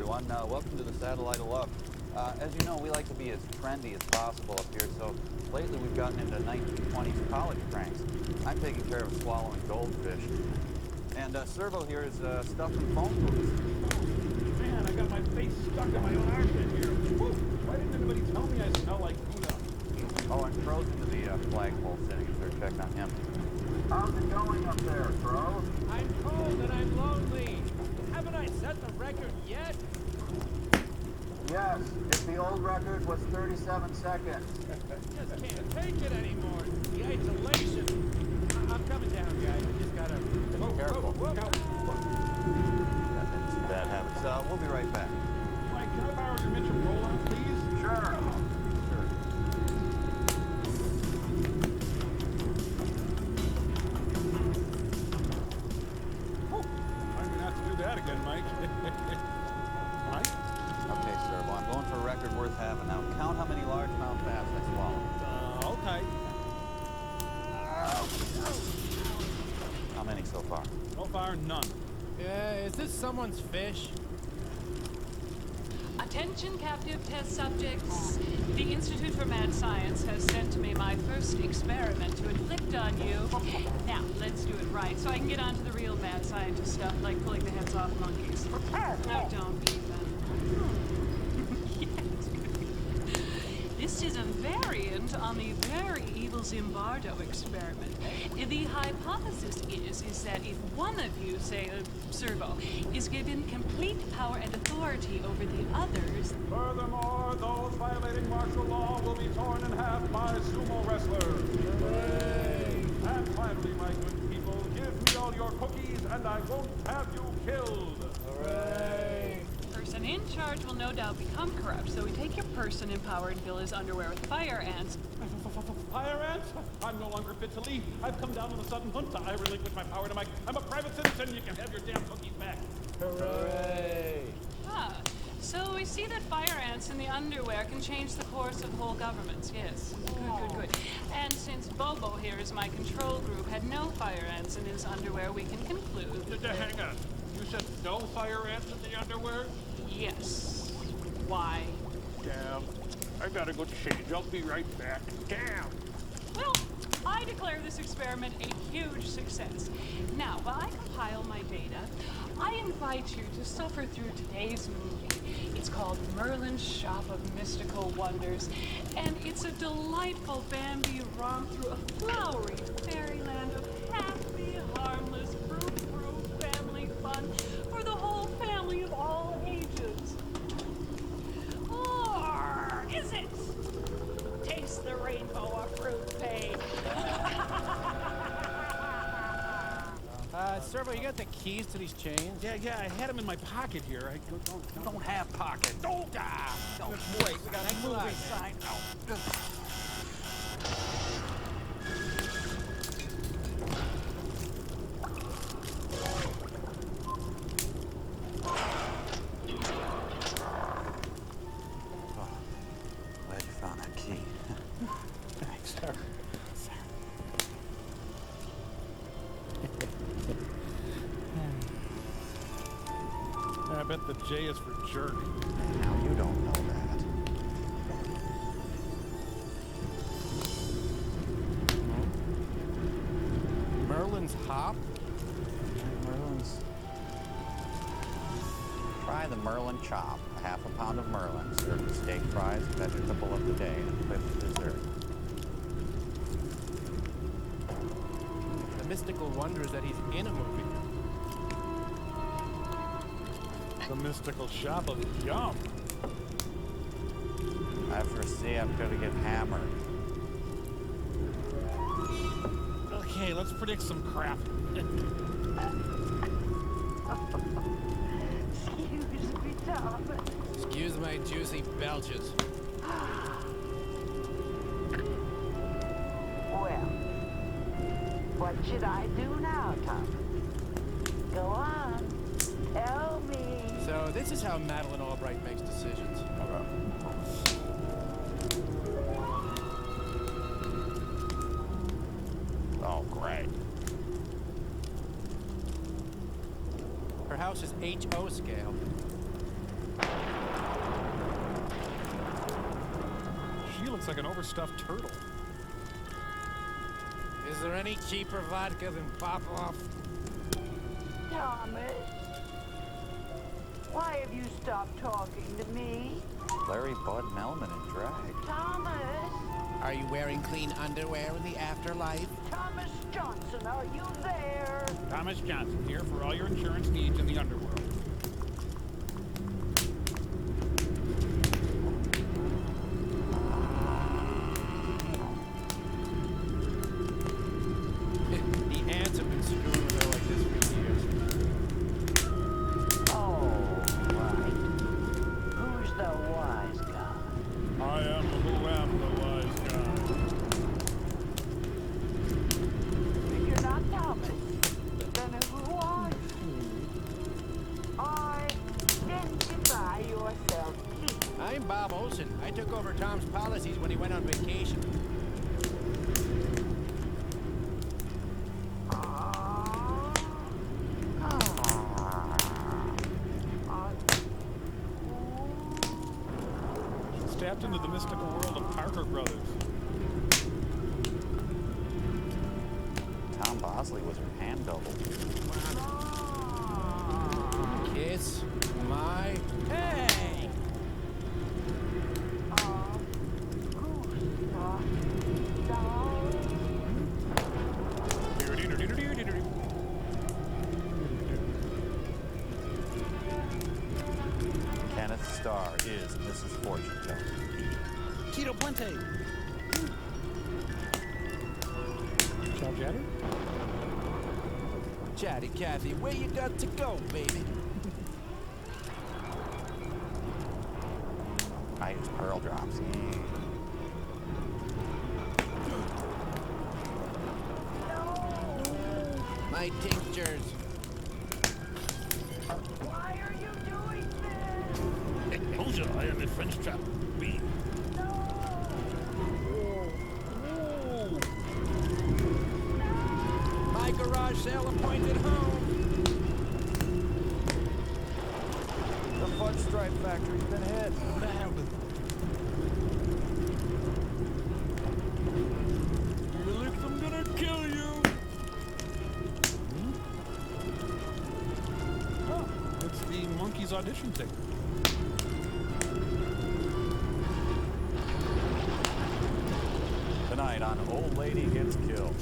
everyone. Welcome to the Satellite of Love. As you know, we like to be as trendy as possible up here, so lately we've gotten into 1920s college pranks. I'm taking care of swallowing goldfish. And Servo here is stuffing phone booths. Man, I got my face stuck in my own armpit here. Woo! Why didn't anybody tell me I smell like tuna? Oh, and Cro's into the flagpole sitting if they're checking on him. How's it going up there, Crow? I'm cold and I'm lonely. Haven't I set the record yet? Yes, if the old record was 37 seconds. Just can't take it anymore. The isolation. I'm coming down, guys. I just gotta... Be careful. Whoa. Got into some bad habits. We'll be right back. Mike, can I borrow your Mitchell roll-on, please? Sure. I'm gonna have to do that again, Mike. Mike? Okay, Servo, I'm going for a record worth having. Now, count how many largemouth bass I swallowed. Okay. How many so far? So far, none. Is this someone's fish? Attention captive test subjects. The Institute for Mad Science has sent to me my first experiment to inflict on you. Now, let's do it right, so I can get on to the real mad scientist stuff, like pulling the heads off monkeys. No, don't even. Yes. This is a variant on the very evil Zimbardo experiment. The hypothesis is that if one of you, say Servo, is given complete power and authority over the others... Furthermore, those violating martial law will be torn in half by sumo wrestlers. Hooray! And finally, my good people, give me all your cookies and I won't have you killed. Hooray! Person in charge will no doubt become corrupt, so we take your person in power and fill his underwear with fire ants. Fire ants? I'm no longer fit to leave. I've come down on a sudden junta. I relinquish my power to Mike. I'm a private citizen. You can have your damn cookies back. Hooray! Ah, so we see that fire ants in the underwear can change the course of whole governments. Yes, good. And since Bobo here is my control group had no fire ants in his underwear, we can conclude that... Hang on. You said no fire ants in the underwear? Yes. Why? Damn. I gotta go change. I'll be right back. Damn. Well, I declare this experiment a huge success. Now, while I compile my data, I invite you to suffer through today's movie. It's called Merlin's Shop of Mystical Wonders, and it's a delightful Bambi romp through a flowery fairyland of happy, harmless, fruit-proof family fun for the whole family of all ages. Or is it? Taste the rainbow of fruit pain. Servo, you got the keys to these chains? Yeah, I had them in my pocket here. I Don't have pockets. Don't Wait, we got a movie sign. Glad you found that key. Thanks, sir. I bet the J is for jerk. Now you don't know that. Merlin's hop? Merlin's. Try the Merlin chop. A half a pound of Merlin, served with steak fries, vegetable of the day, and a quick dessert. The mystical wonder is that he's in a movie. The mystical shop of yum. I foresee I'm gonna get hammered. Okay, let's predict some crap. Excuse me, Tom. Excuse my juicy belches. Well, what should I do now, Tom? Go on. Tell me. So this is how Madeline Albright makes decisions. Oh, great. Her house is HO scale. looks like an overstuffed turtle. Is there any cheaper vodka than Pop-Off? Thomas, why have you stopped talking to me? Larry, Bud, Melman, and Drag. Thomas! Are you wearing clean underwear in the afterlife? Thomas Johnson, are you there? Thomas Johnson here for all your insurance needs in the underworld. The ants have been screwing with her like this for years. Oh, right. Who's the wise guy? I am who am the wise guy. If you're not Thomas, then who are you? Identify yourself, please. I'm Bob Olson. I took over Tom's policies when he went on vacation. Tapped into the mystical world of Parker Brothers. Tom Bosley was her hand double. Kiss my... Hey! Kenneth Starr is Mrs. Fortune Teller. Tito Puente! Chow Jatter? Chatty Cathy, where you got to go, baby? I use pearl drops. My tinctures. Why are you doing this? Bonjour, I am a French trap. Oui. My garage sale appointed home. The Fudge Stripe Factory's been hit. Felix, I'm gonna kill you! Oh, it's the monkey's audition tape. Tonight on Old Lady Gets Killed.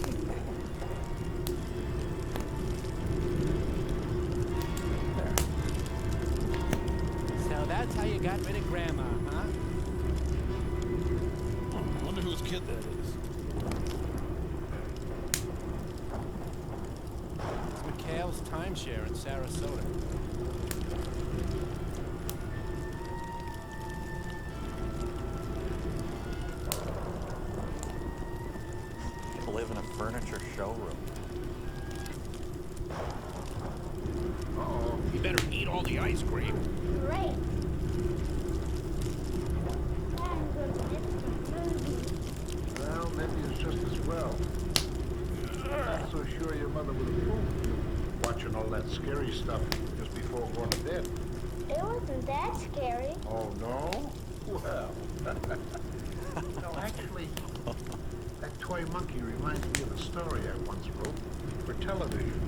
So that's how you got rid of Grandma, huh? I wonder whose kid that is. It's McHale's timeshare in Sarasota. You live in a furniture showroom. Uh-oh. You better eat all the ice cream. Great. I'm going to miss the movie. Well, maybe it's just as well. Not so sure your mother would approve watching all that scary stuff just before going to bed. It wasn't that scary. Oh, no? Well. No, actually, that toy monkey reminds me of a story I once wrote for television.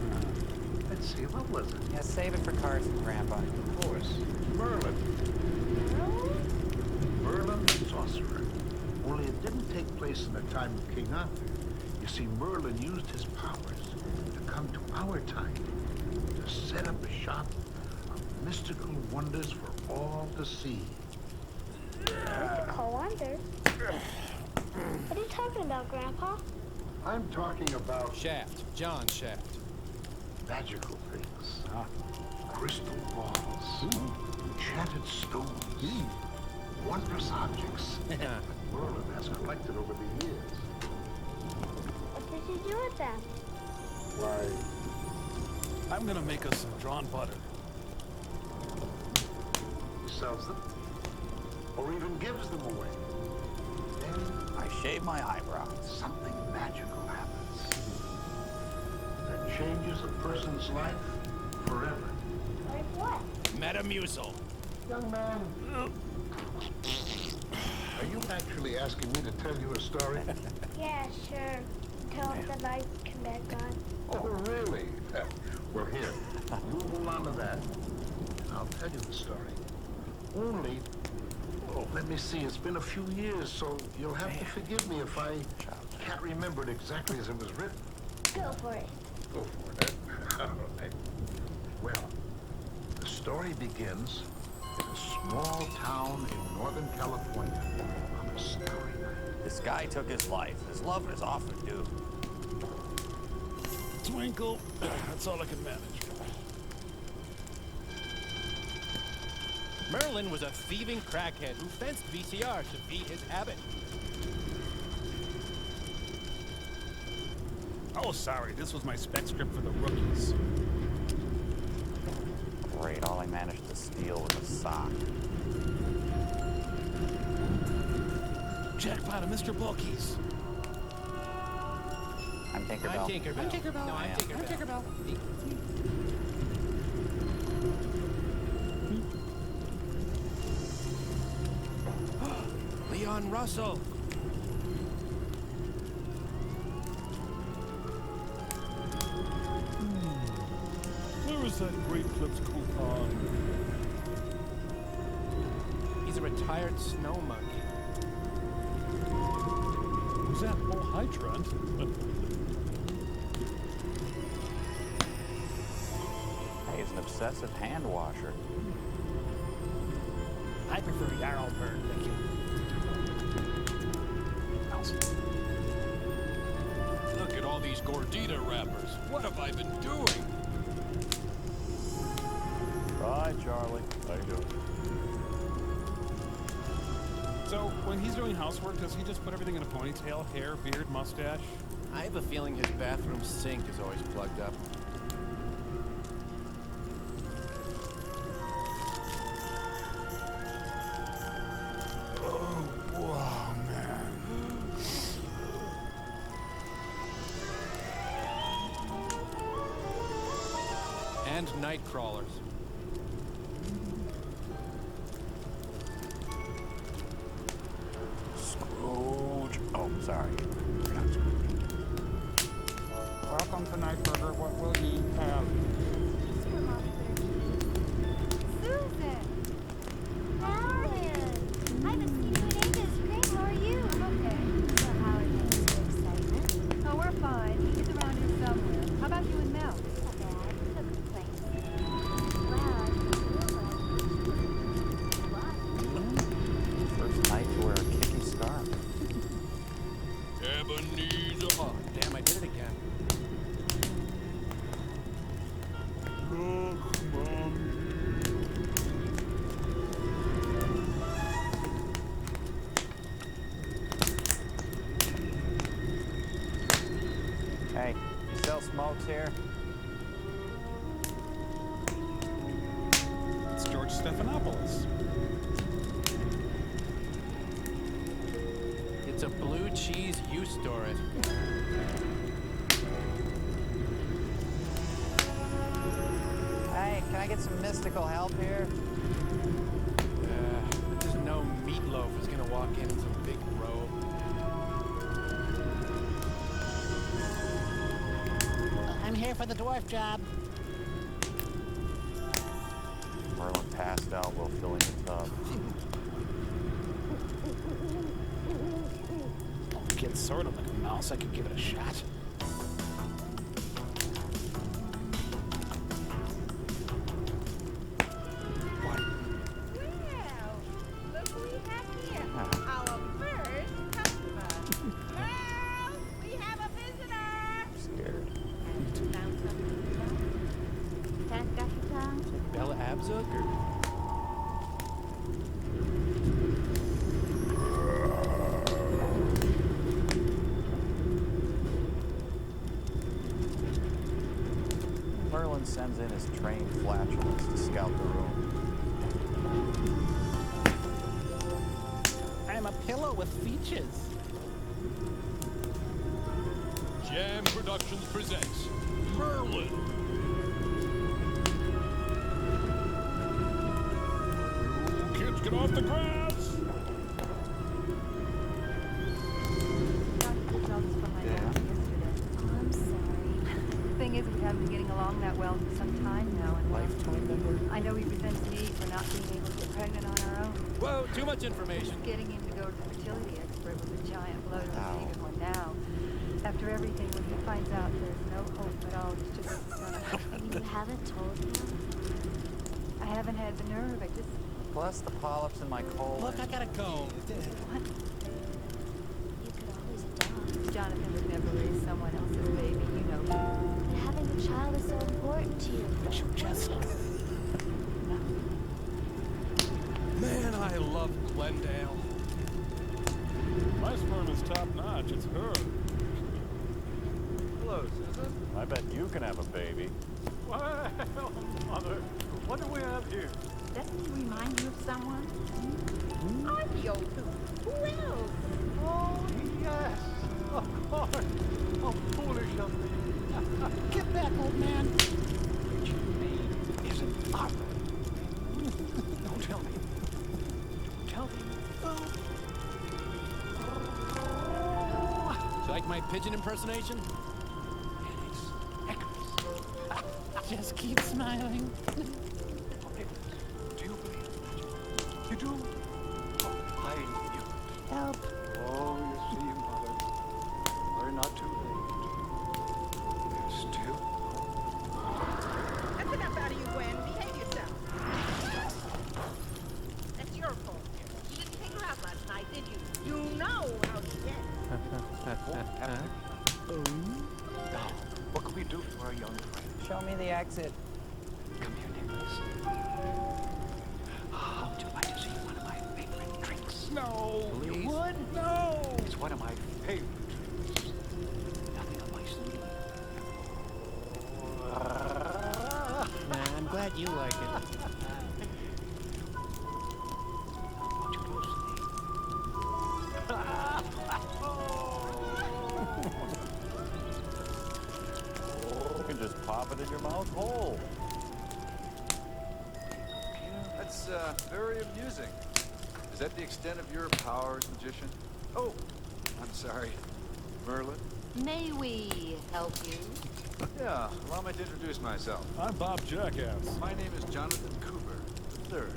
Let's see, what was it? Yeah, save it for Carson, Grandpa. Of course, Merlin. Merlin the Sorcerer. Only it didn't take place in the time of King Arthur. You see, Merlin used his powers to come to our time, to set up a shop of mystical wonders for all to see. Mystical wonders? What are you talking about, Grandpa? I'm talking about Shaft. John Shaft. magical things. Crystal balls, enchanted stones, wondrous objects. Merlin has collected over the years. What did you do with them? Why, I'm gonna make us some drawn butter. he sells them, or even gives them away. Then I shave my eyebrows. something magical happens that changes a person's life forever. Like what? Metamucil. Young man, Are you actually asking me to tell you a story? Yeah, sure. Until the lights come back on. Oh, really? Well, here, you hold on to that, and I'll tell you the story. Only, let me see, it's been a few years, so you'll have to forgive me if I can't remember it exactly as it was written. Go for it. Go for it. All right. Well, the story begins in a small town in Northern California on a starry night. This guy took his life, as lovers often do. Twinkle. That's all I can manage. Merlin was a thieving crackhead who fenced VCR to feed his habit. Oh, sorry. This was my spec script for the rookies. Great, all I managed to steal was a sock. Jackpot of Mr. Bulkies. I'm Tinkerbell. I'm Tinkerbell. I'm Tinkerbell. No, I'm Tinkerbell. I'm Tinkerbell. Leon Russell. Where is that Great Clips coupon? He's a retired snow monkey. Who's that? Oh, hi, Trent. Hey, he's an obsessive hand washer. I prefer Jarlberg, thank you. Look at all these Gordita wrappers. What have I been doing? Hi, Charlie. How you doing? So, when he's doing housework, does he just put everything in a ponytail? Hair, beard, mustache? I have a feeling his bathroom sink is always plugged up. Wow, man. And night crawlers. Scrooge. Oh, sorry. Welcome to Night Burger. What will ye have? Susan! Merlin! I haven't seen you in ages. Great, how are you? Okay. So how are things for excitement? Oh, we're fine. He's around here somewhere. How about you and Mel? Not bad. Took the place. Well, I First night to wear a kicky scarf. Ebenezer. Oh, damn, I did it again. Look, Mommy. Hey, you sell smokes here? It's George Stephanopoulos. It's a blue cheese, you store it. Hey, can I get some mystical help here? There's no meatloaf is gonna walk in some big robe. I'm here for the dwarf job. Merlin passed out while filling the tub. The kid's sort of like a mouse. I could give it a shot. What? Well, look who we have here. Our first customer. Well, we have a visitor. I'm scared. Found something to tell? Cat got your tongue? Bella Abzug or... Merlin sends in his trained flatulence to scout the room. I'm a pillow with features. Jam Productions presents Merlin. You kids get off the grass. been getting along that well for some time now, and Lifetime member? I know he resents me for not being able to get pregnant on our own. Whoa, too much information. Getting him to go to the fertility expert was a giant blow to receive him on now. After everything, when he finds out there's no hope at all, he's just gonna... You haven't told him? I haven't had the nerve, I just... Plus the polyps in my colon. Look, I gotta go. What? You could always adopt. Jonathan would never raise someone else's baby, you know. But having a child is so important to you. Just... Man, I love Glendale. My sperm is top notch. It's her. Hello, Susan. I bet you can have a baby. Well, Mother, what do we have here? Doesn't he remind you of someone? I'm the old who? Who else? Oh, yes. Of course. How foolish of me. Get back, old man. Isn't Arthur? Don't tell me. Tell me. Do you like my pigeon impersonation? Just keep smiling. Do you believe it? You do? Oh, I knew it. Help. Oh, you see, Mother, we're not too late. There's still That's enough out of you, Gwen. Behave yourself. That's your fault. You didn't take her out last night, did you? You know how she gets. Now, what can we do for our young friend? Show me the exit. Come here, Nicholas. How would you like to see one of my favorite drinks? No. Please? You would? No. It's one of my favorite drinks. Nothing of my sleeve. Nah, I'm glad you like it. Won't you go sleep? You can just pop it in your mouth whole. That's very amusing. Is that the extent of your powers, magician? Oh, I'm sorry. Merlin? May we help you? Yeah, allow me to introduce myself. I'm Bob Jackass. My name is Jonathan Cooper, III.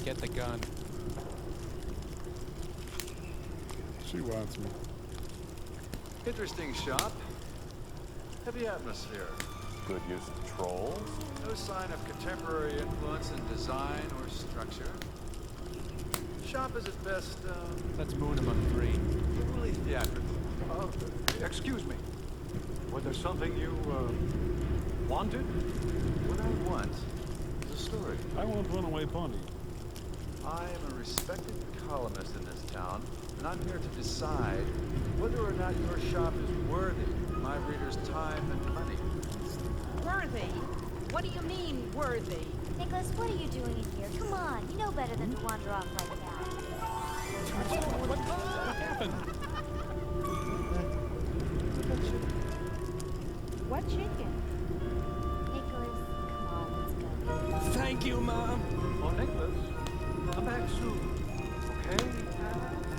Get the gun. She wants me. Interesting shop. Heavy atmosphere. Good use of trolls. No sign of contemporary influence in design or structure. Shop is at best, Let's moon him on 3. really theatrical. Excuse me. Was there something you, wanted? What I want is a story. I want Runaway Bunny. I am a respected columnist in this town, and I'm here to decide whether or not your shop is worthy of my readers' time and money. Worthy? What do you mean, worthy? Nicholas, what are you doing in here? Come on, you know better than to wander off like that. What happened? What chicken? Nicholas, come on, let's go. Thank you, Mom. Oh, Nicholas, come back soon. Okay?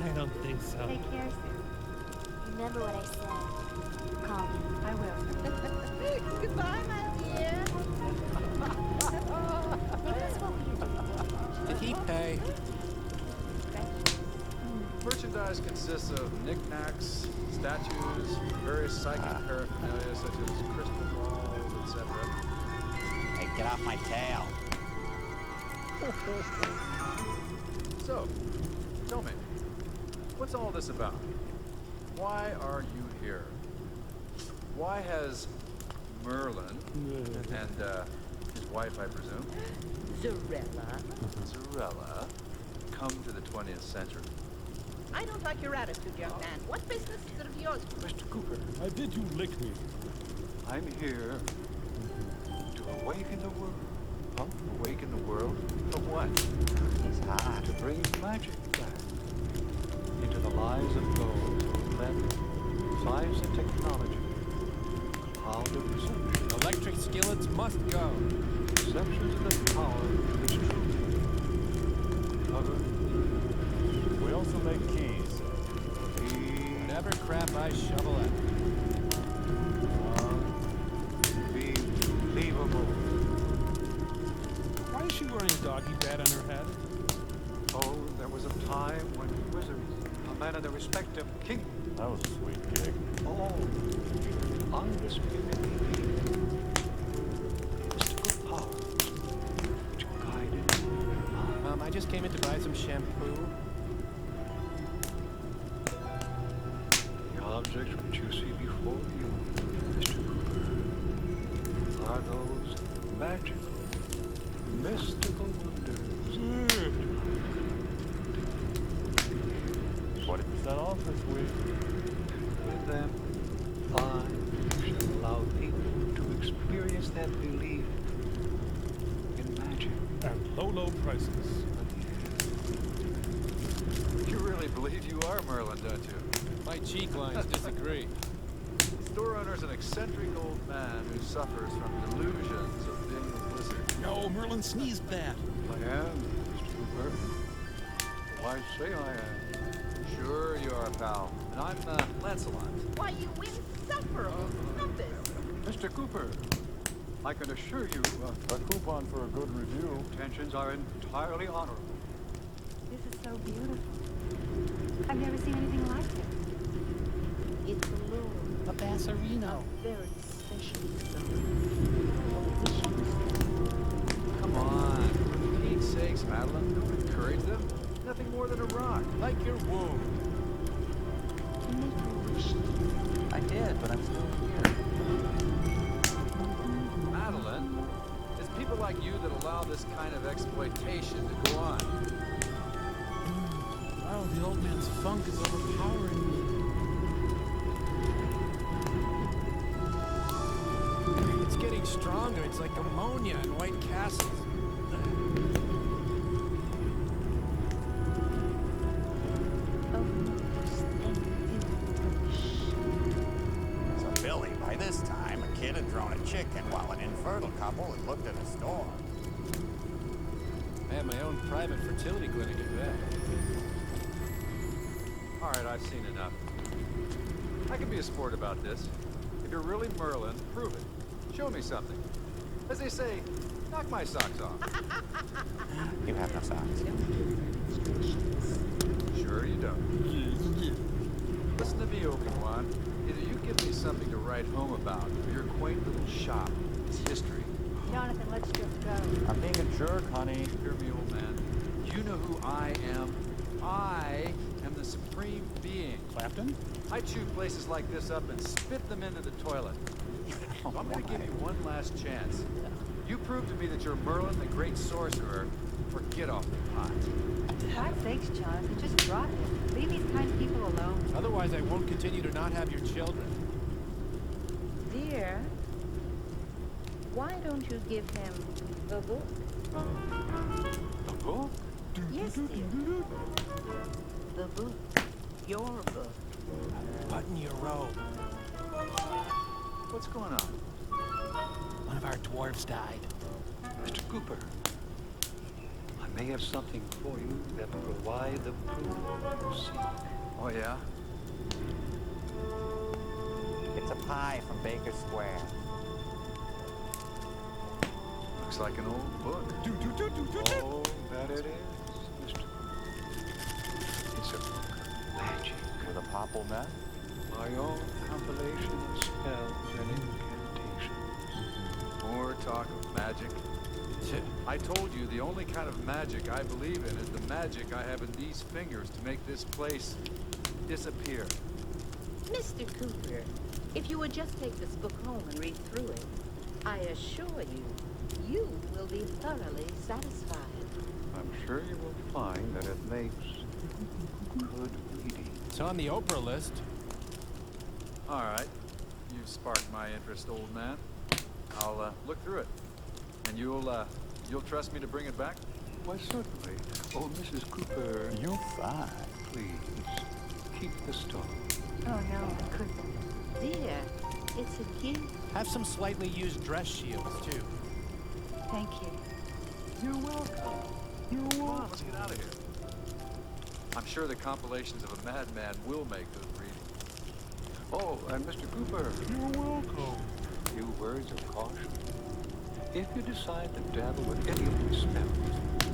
I don't think so. Take care, Sue. Remember what I said. Call me. I will. Goodbye, my dear. Nicholas, what were you doing? Did he pay? Merchandise consists of knickknacks, statues, various psychic paraphernalia such as crystal balls, etc. Hey, get off my tail. So, tell me, what's all this about? Why are you here? Why has Merlin and his wife, I presume, Zarella, come to the 20th century? I don't like your attitude, young man. What business is it of yours? Mr. Cooper, Why did you lick me? I'm here to awaken the world. Huh? Awaken the world? For what? He's hot. To bring magic back into the lives of those who let science and technology cloud the perception. Electric skillets must go. Perceptions that power is truth. Other, We also make keys. Whatever crap I shovel at. doggy bed on her head? Oh, there was a time when wizards, a man in the respect of king. That was a sweet gig. Oh, undisputed mystical power which guided. I just came in to buy some shampoo. The objects which you see before you, Mr. Cooper, are those magical, mystical wonders. What did you set off this week? With them, I shall allow people to experience that belief in magic. At low, low prices. You really believe you are Merlin, don't you? My cheek lines disagree. The store owner's an eccentric old man who suffers from delusions of being a wizard. No, Merlin sneezed that. I am, Mr. Cooper. Why say I am? Sure you are, pal. And I'm Lancelot. Why, you insufferable snuffus! Mr. Cooper, I can assure you, A coupon for a good review. intentions are entirely honorable. This is so beautiful. I've never seen anything like it. It's a lure. A bassarino. Very special stuff. Come on. For Pete's sakes, Madeline. Don't encourage them. Nothing more than a rock. Like your wound. I did, but I'm still here. Madeline, it's people like you that allow this kind of exploitation to go on. Oh, the old man's funk is overpowering me. It's getting stronger. It's like ammonia in White Castles. So Billy, by this time, a kid had thrown a chicken while an infertile couple had looked at a store. I have my own private fertility clinic at that. All right, I've seen enough. I can be a sport about this. If you're really Merlin, prove it. Show me something. As they say, knock my socks off. You have no socks. Sure you don't. Listen to me, Obi-Wan. Either you give me something to write home about, or your quaint little shop, its history. Jonathan, let's just go. I'm being a jerk, honey. Hear me, old man. You know who I am. I am the supreme being. Clapton? I chew places like this up and spit them into the toilet. So I'm going to give you one last chance. You prove to me that you're Merlin, the great sorcerer, or get off the pot. For God's sakes, Jonathan, just drop it. Leave these kind of people alone. Otherwise, I won't continue to not have your children. Dear, why don't you give him the book? The book? Yes, dear. The book. Your book. Button your robe. What's going on? One of our dwarves died. Mr. Cooper, I may have something for you that will provide the proof you seek. Oh, yeah? It's a pie from Baker Square. Looks like an old book. Oh, that it is, Mr. Cooper. It's a book of magic. With a popple net? My own compilation of spells and incantations. More talk of magic. I told you the only kind of magic I believe in is the magic I have in these fingers to make this place disappear. Mr. Cooper, if you would just take this book home and read through it, I assure you, you will be thoroughly satisfied. I'm sure you will find that it makes good reading. It's on the Oprah list. All right. You've sparked my interest, old man. I'll look through it. And you'll trust me to bring it back? Why, certainly. Oh, Mrs. Cooper. You fine. Please, keep the stone. Oh, no, I couldn't. Dear, it's a gift. Have some slightly used dress shields, too. Thank you. You're welcome. You're Come on, welcome. let's get out of here. I'm sure the compilations of a madman will make good reading. Oh, and Mr. Cooper. You're welcome. A few words of caution. If you decide to dabble with any of these spells,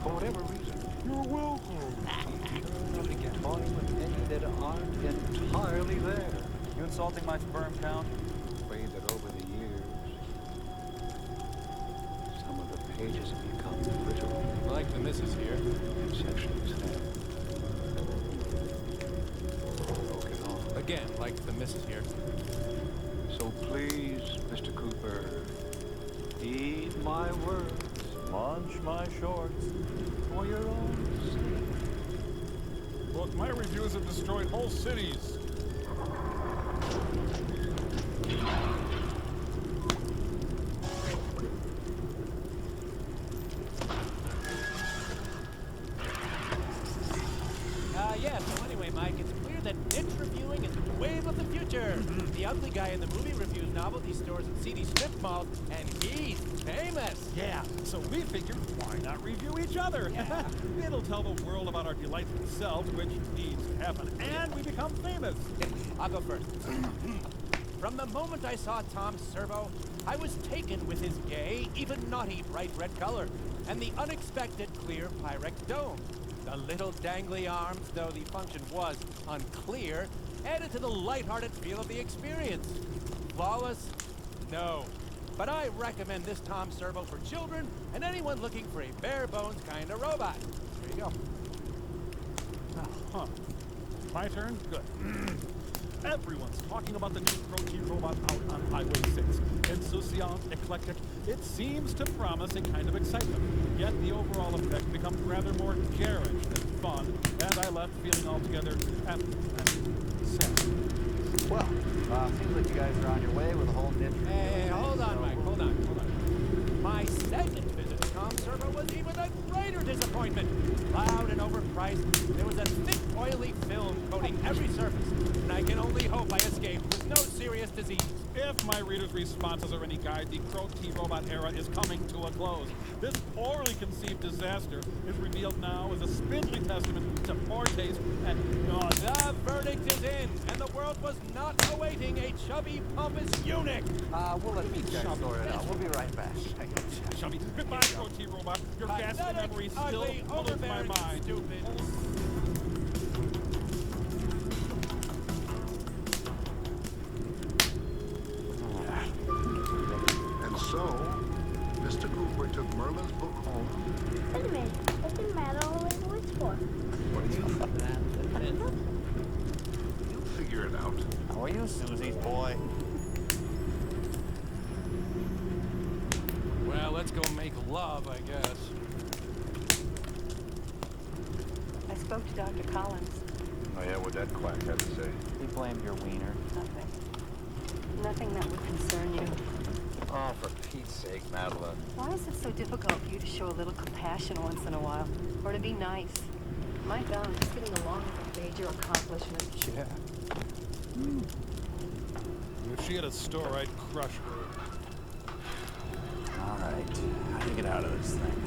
For whatever reason, You're welcome. I'm to get toying with any that aren't entirely there. You insulting my sperm count? Afraid that over the years, some of the pages have become brittle. Like the missus here. Sections have broken off. Again, like the missus here. So please, Mr. Cooper, heed my words Munch my shorts. for your own sake. Look, my reviews have destroyed whole cities. Yeah, so anyway, Mike, it's clear that niche reviewing is the wave of the future. The ugly guy in the movie reviews novelty stores and seedy strip malls, and he's famous. Yeah, so we figured, why not review each other? Yeah. It'll tell the world about our delightful selves, which needs to happen, and we become famous. I'll go first. From the moment I saw Tom's servo, I was taken with his gay, even naughty bright red color, and the unexpected clear Pyrex dome. The little dangly arms, though the function was unclear, added to the lighthearted feel of the experience. Flawless? No. But I recommend this Tom servo for children and anyone looking for a bare-bones kind of robot. There you go. Huh. My turn? Good. Everyone's talking about the new protein robot out on Highway 6. Insouciant, eclectic, it seems to promise a kind of excitement. Yet the overall effect becomes rather more garish than fun, and I left feeling altogether empty and sad. Well, seems like you guys are on your way with a whole niche. Hey, hold on, Mike, hold on. My second visit to Tom Servo was even a greater disappointment. Loud and overpriced, there was a thick, oily film coating every surface, and I can only hope I escaped with no serious disease. If my readers' responses are any guide, the Crow-T robot era is coming to a close. This poorly conceived disaster is revealed now as a spindly testament to poor taste and God. The verdict is in, and the world was not awaiting a chubby, pompous eunuch. We'll let these guys sort it out. We'll be right back. Chubby. Goodbye, Crow-T robot. Your ghastly memory still ugly, blows my overbearing, mind. stupid. And so, Mr. Cooper took Merlin's book home. Wait a minute. What's the matter all those words for? What do you You'll figure it out. How are you, Susie's boy? Well, let's go make love, I guess. I spoke to Dr. Collins. Oh yeah, what that quack had to say? He blamed your wiener. Nothing. Nothing that would concern you. Oh, for Pete's sake, Madeline. Why is it so difficult for you to show a little compassion once in a while? Or to be nice? My God, just getting along is a major accomplishment. Yeah. If she had a store, I'd crush her. All right, how do you get out of this thing?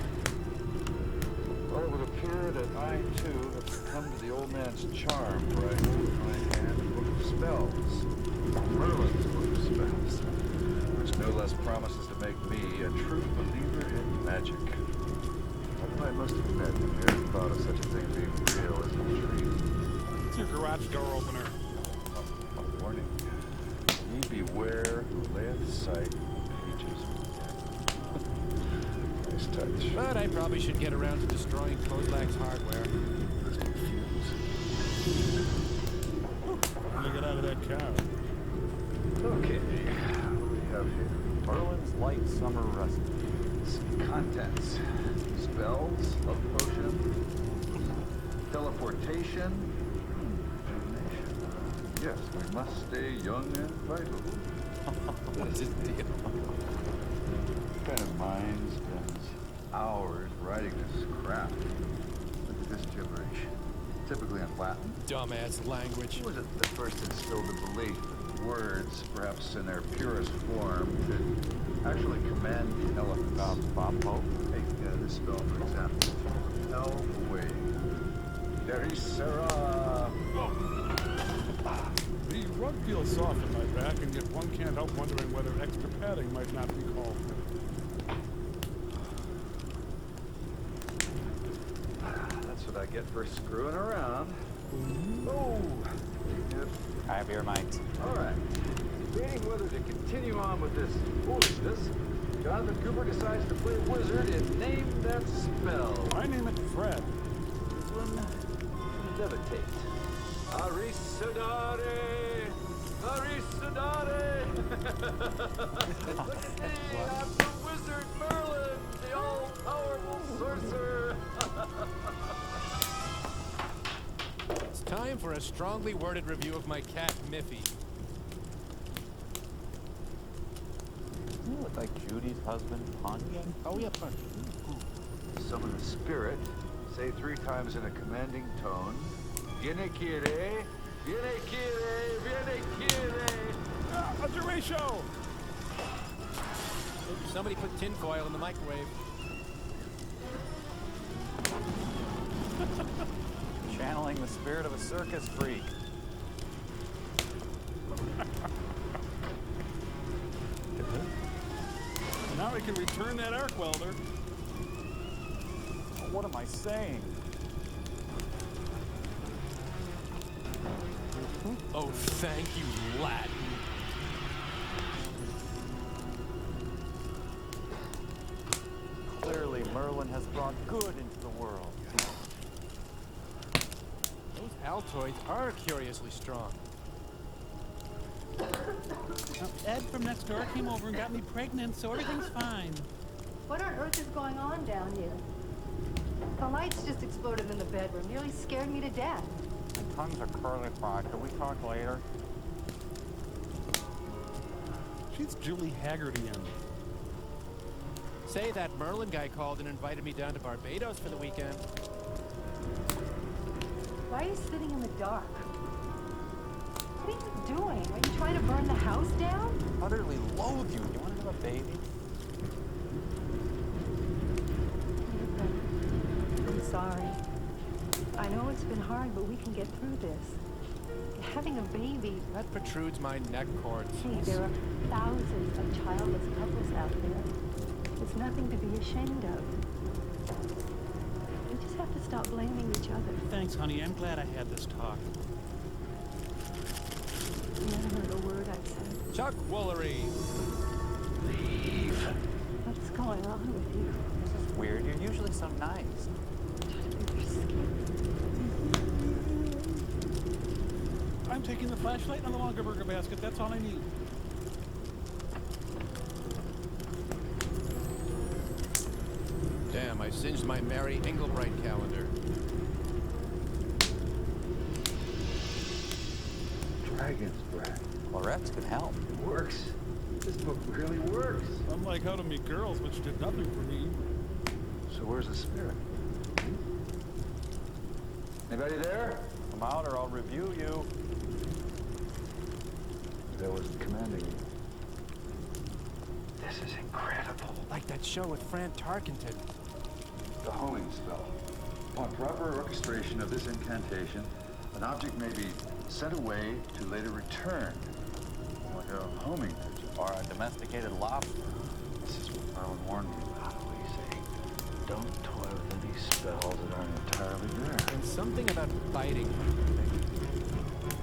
Well, it would appear that I, too, have succumbed to the old man's charm, for I hold in my hand a book of spells. Merlin's book of spells, which no less promises to make me a true believer in magic. Although I must admit, the mere thought of such a thing being real is a treat. It's your garage door opener. A warning. Ye beware who layeth sight on pages of death. Nice touch. But I probably should get around to destroying Kozlak's hardware. Listening fumes. When you get out of that car. Okay, what do we have here? Merlin's light summer recipe. Contents. Spells, love potion, teleportation, rejuvenation. Yes, we must stay young and vital. What is this deal? What kind of mind spends hours writing this crap? Look at this gibberish. Typically in Latin. Dumbass language. Who was it that first instilled the belief that words, perhaps in their purest form, could actually command the elements? Bob Pope. Hey, this spell, for example. Hell away. Derisera. The rug feels soft in my back, and yet one can't help wondering whether extra padding might not be called. what I get for screwing around. Oh! Yep. I have your might. All right. Debating whether to continue on with this foolishness, Jonathan Cooper decides to play wizard and name that spell. I name it Fred. This one, levitate. Arisadare! Arisadare! Look at me, I'm the wizard Merlin, the all-powerful sorcerer! It's time for a strongly worded review of my cat, Miffy. You look like Judy's husband, Punch. Oh, yeah, Punch. Summon the spirit. Say 3 times in a commanding tone. Viene quiere, viene quiere, viene quiere. A derecho! Somebody put tinfoil in the microwave. Channeling the spirit of a circus freak. Now we can return that arc welder. What am I saying? Oh, thank you, Latin. Clearly, Merlin has brought good into the world. Those Altoids are curiously strong. Ed from next door came over and got me pregnant, so everything's fine. What on earth is going on down here? The lights just exploded in the bedroom. Nearly scared me to death. Tons of curly frock. Can we talk later? She's Julie Haggard again. Say, that Merlin guy called and invited me down to Barbados for the weekend. Why are you sitting in the dark? What are you doing? Are you trying to burn the house down? Utterly loathe you. You want to have a baby? I'm sorry. I know it's been hard, but we can get through this. Having a baby... That protrudes my neck cords. Hey, there are thousands of childless couples out there. It's nothing to be ashamed of. We just have to stop blaming each other. Thanks, honey. I'm glad I had this talk. You never heard a word I've said. Chuck Woolery! Leave. What's going on with you? This is weird. You're usually so nice. I'm taking the flashlight and the longer burger basket. That's all I need. Damn, I singed my Mary Englebright calendar. Dragon's breath. Florets can help. It works. This book really works. Unlike How to Meet Girls, which did nothing for me. So where's the spirit? Anybody there? Come out or I'll review you. That wasn't commanding you. This is incredible. Like that show with Fran Tarkenton. The homing spell. Upon proper orchestration of this incantation, an object may be sent away to later return. Like a homing pigeon. Or a domesticated lobster. This is what Merlin warned me about. What do you say? Don't toy with any spells that aren't entirely there. And something about biting.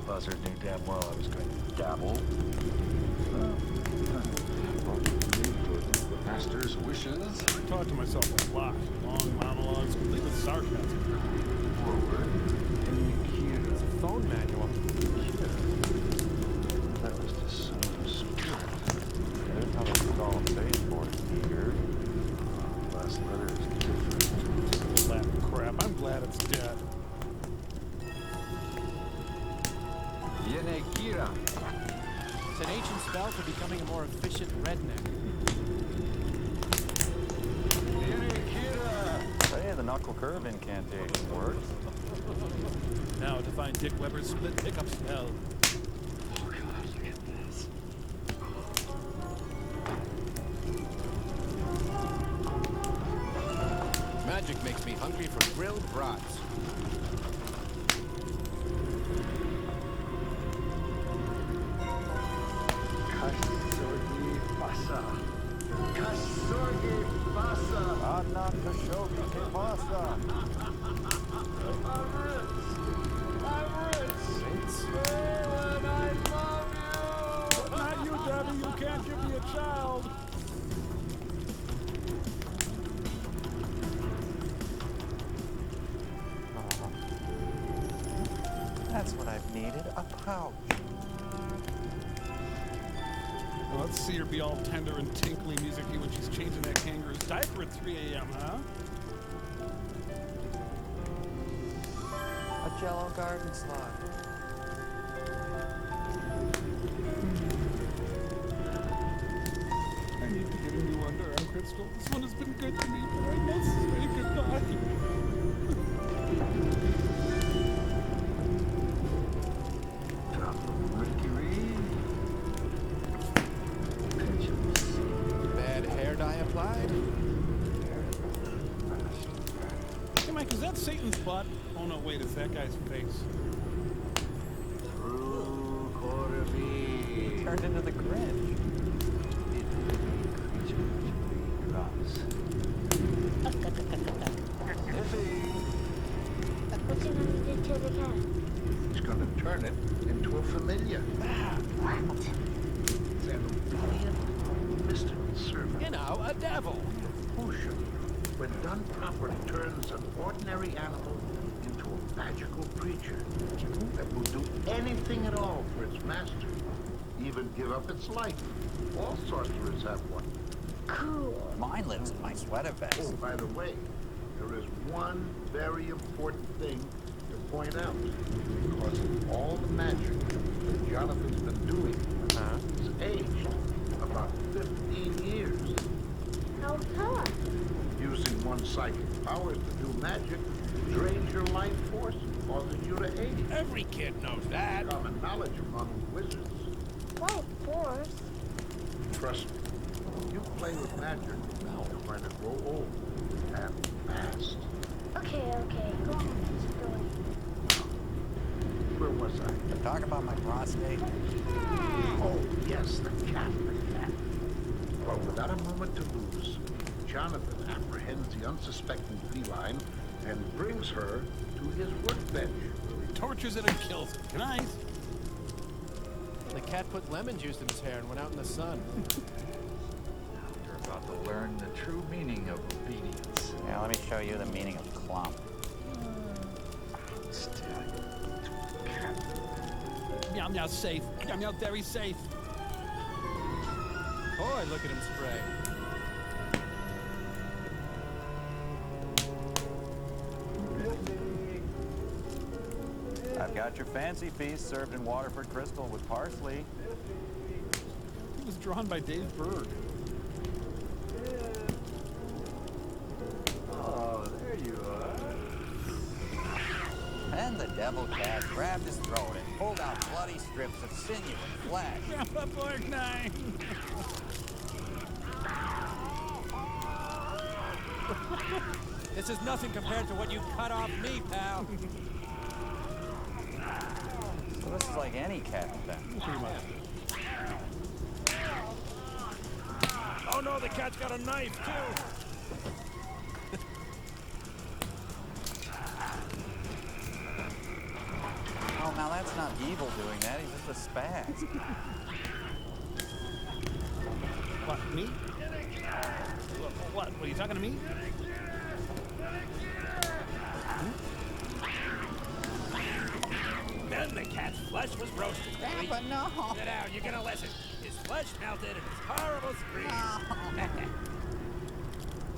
Buzzard knew damn well I was going to dabble. The master's wishes. I talk to myself a lot. Long monologues, complete with sarcasm. Forward. It's a phone manual. That was to summon a spirit. There's how they call them base for it here. Last letter is different. That crap. I'm glad it's dead. Viene Kira. It's an ancient spell for becoming a more efficient redneck. Viene Kira. Hey, the knuckle curve incantation works. Now to find Dick Weber's split pickup spell. Oh, God, look at this. Magic makes me hungry for grilled brats. Kasorgi pasa. Kasorgi pasa. Anna Khashoggi que pasa. needed a pouch. Well, let's see her be all tender and tinkly music-y when she's changing that kangaroo's diaper at 3 a.m., huh? A Jello garden slide. I need to get a new underarm crystal. This one has been good to me, but I must say goodbye. Bad hair dye applied? Hey, Mike, is that Satan's butt? Oh, no, wait, it's that guy's face. Turned into the Grinch. What's he gonna do to the cat? He's gonna turn it into a familiar. What? It's an obedient, mystical servant. You know, a devil. Potion, when done properly, turns an ordinary animal into a magical creature that will do anything at all for its master, even give up its life. All sorcerers have one. Cool. Mine lives in my sweater vest. Oh, by the way, there is one very important thing to point out. Because of all the magic that Jonathan's been doing, he's aged about 15 years. How come? Using one psychic powers to do magic drains your life force, causing you to age. Every kid knows that. Common knowledge among wizards. Well, of course. Trust me, you play with magic, you're going to grow old and fast. Okay, go on. Keep going. Where was I? Talk about my prostate. Oh, yes, the cat. Well, without a moment to lose, Jonathan apprehends the unsuspecting feline and brings her to his workbench. He tortures it and kills it. Good night. The cat put lemon juice in his hair and went out in the sun. You're about to learn the true meaning of obedience. Yeah, let me show you the meaning of clump. Meow, meow, safe. Meow, meow, very safe. Boy, look at him spray. I've got your fancy feast served in Waterford crystal with parsley. It was drawn by Dave Berg. Oh, there you are. And the devil cat grabbed his throat and pulled out bloody strips of sinew and flesh. Grandpa Borgnine. This is nothing compared to what you cut off me, pal. So this is like any cat then. Pretty much. Oh no, the cat's got a knife, too. Oh, now that's not evil doing that. He's just a spaz. What, me? What? Are you talking to me? Then the cat's flesh was roasted. Grandpa, no. Sit down, you're gonna listen. His flesh melted and his horrible scream.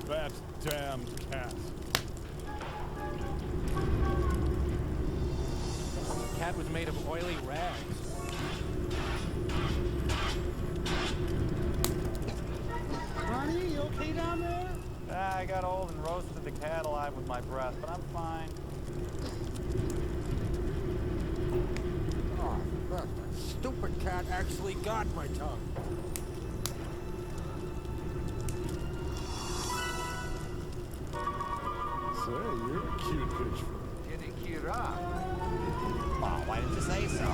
That damned cat. The cat was made of oily rags. Ronnie, you okay down there? I got old and roasted the cat alive with my breath, but I'm fine. Oh, that stupid cat actually got my tongue. Say, you're a cute bitch. Well, why didn't you say so?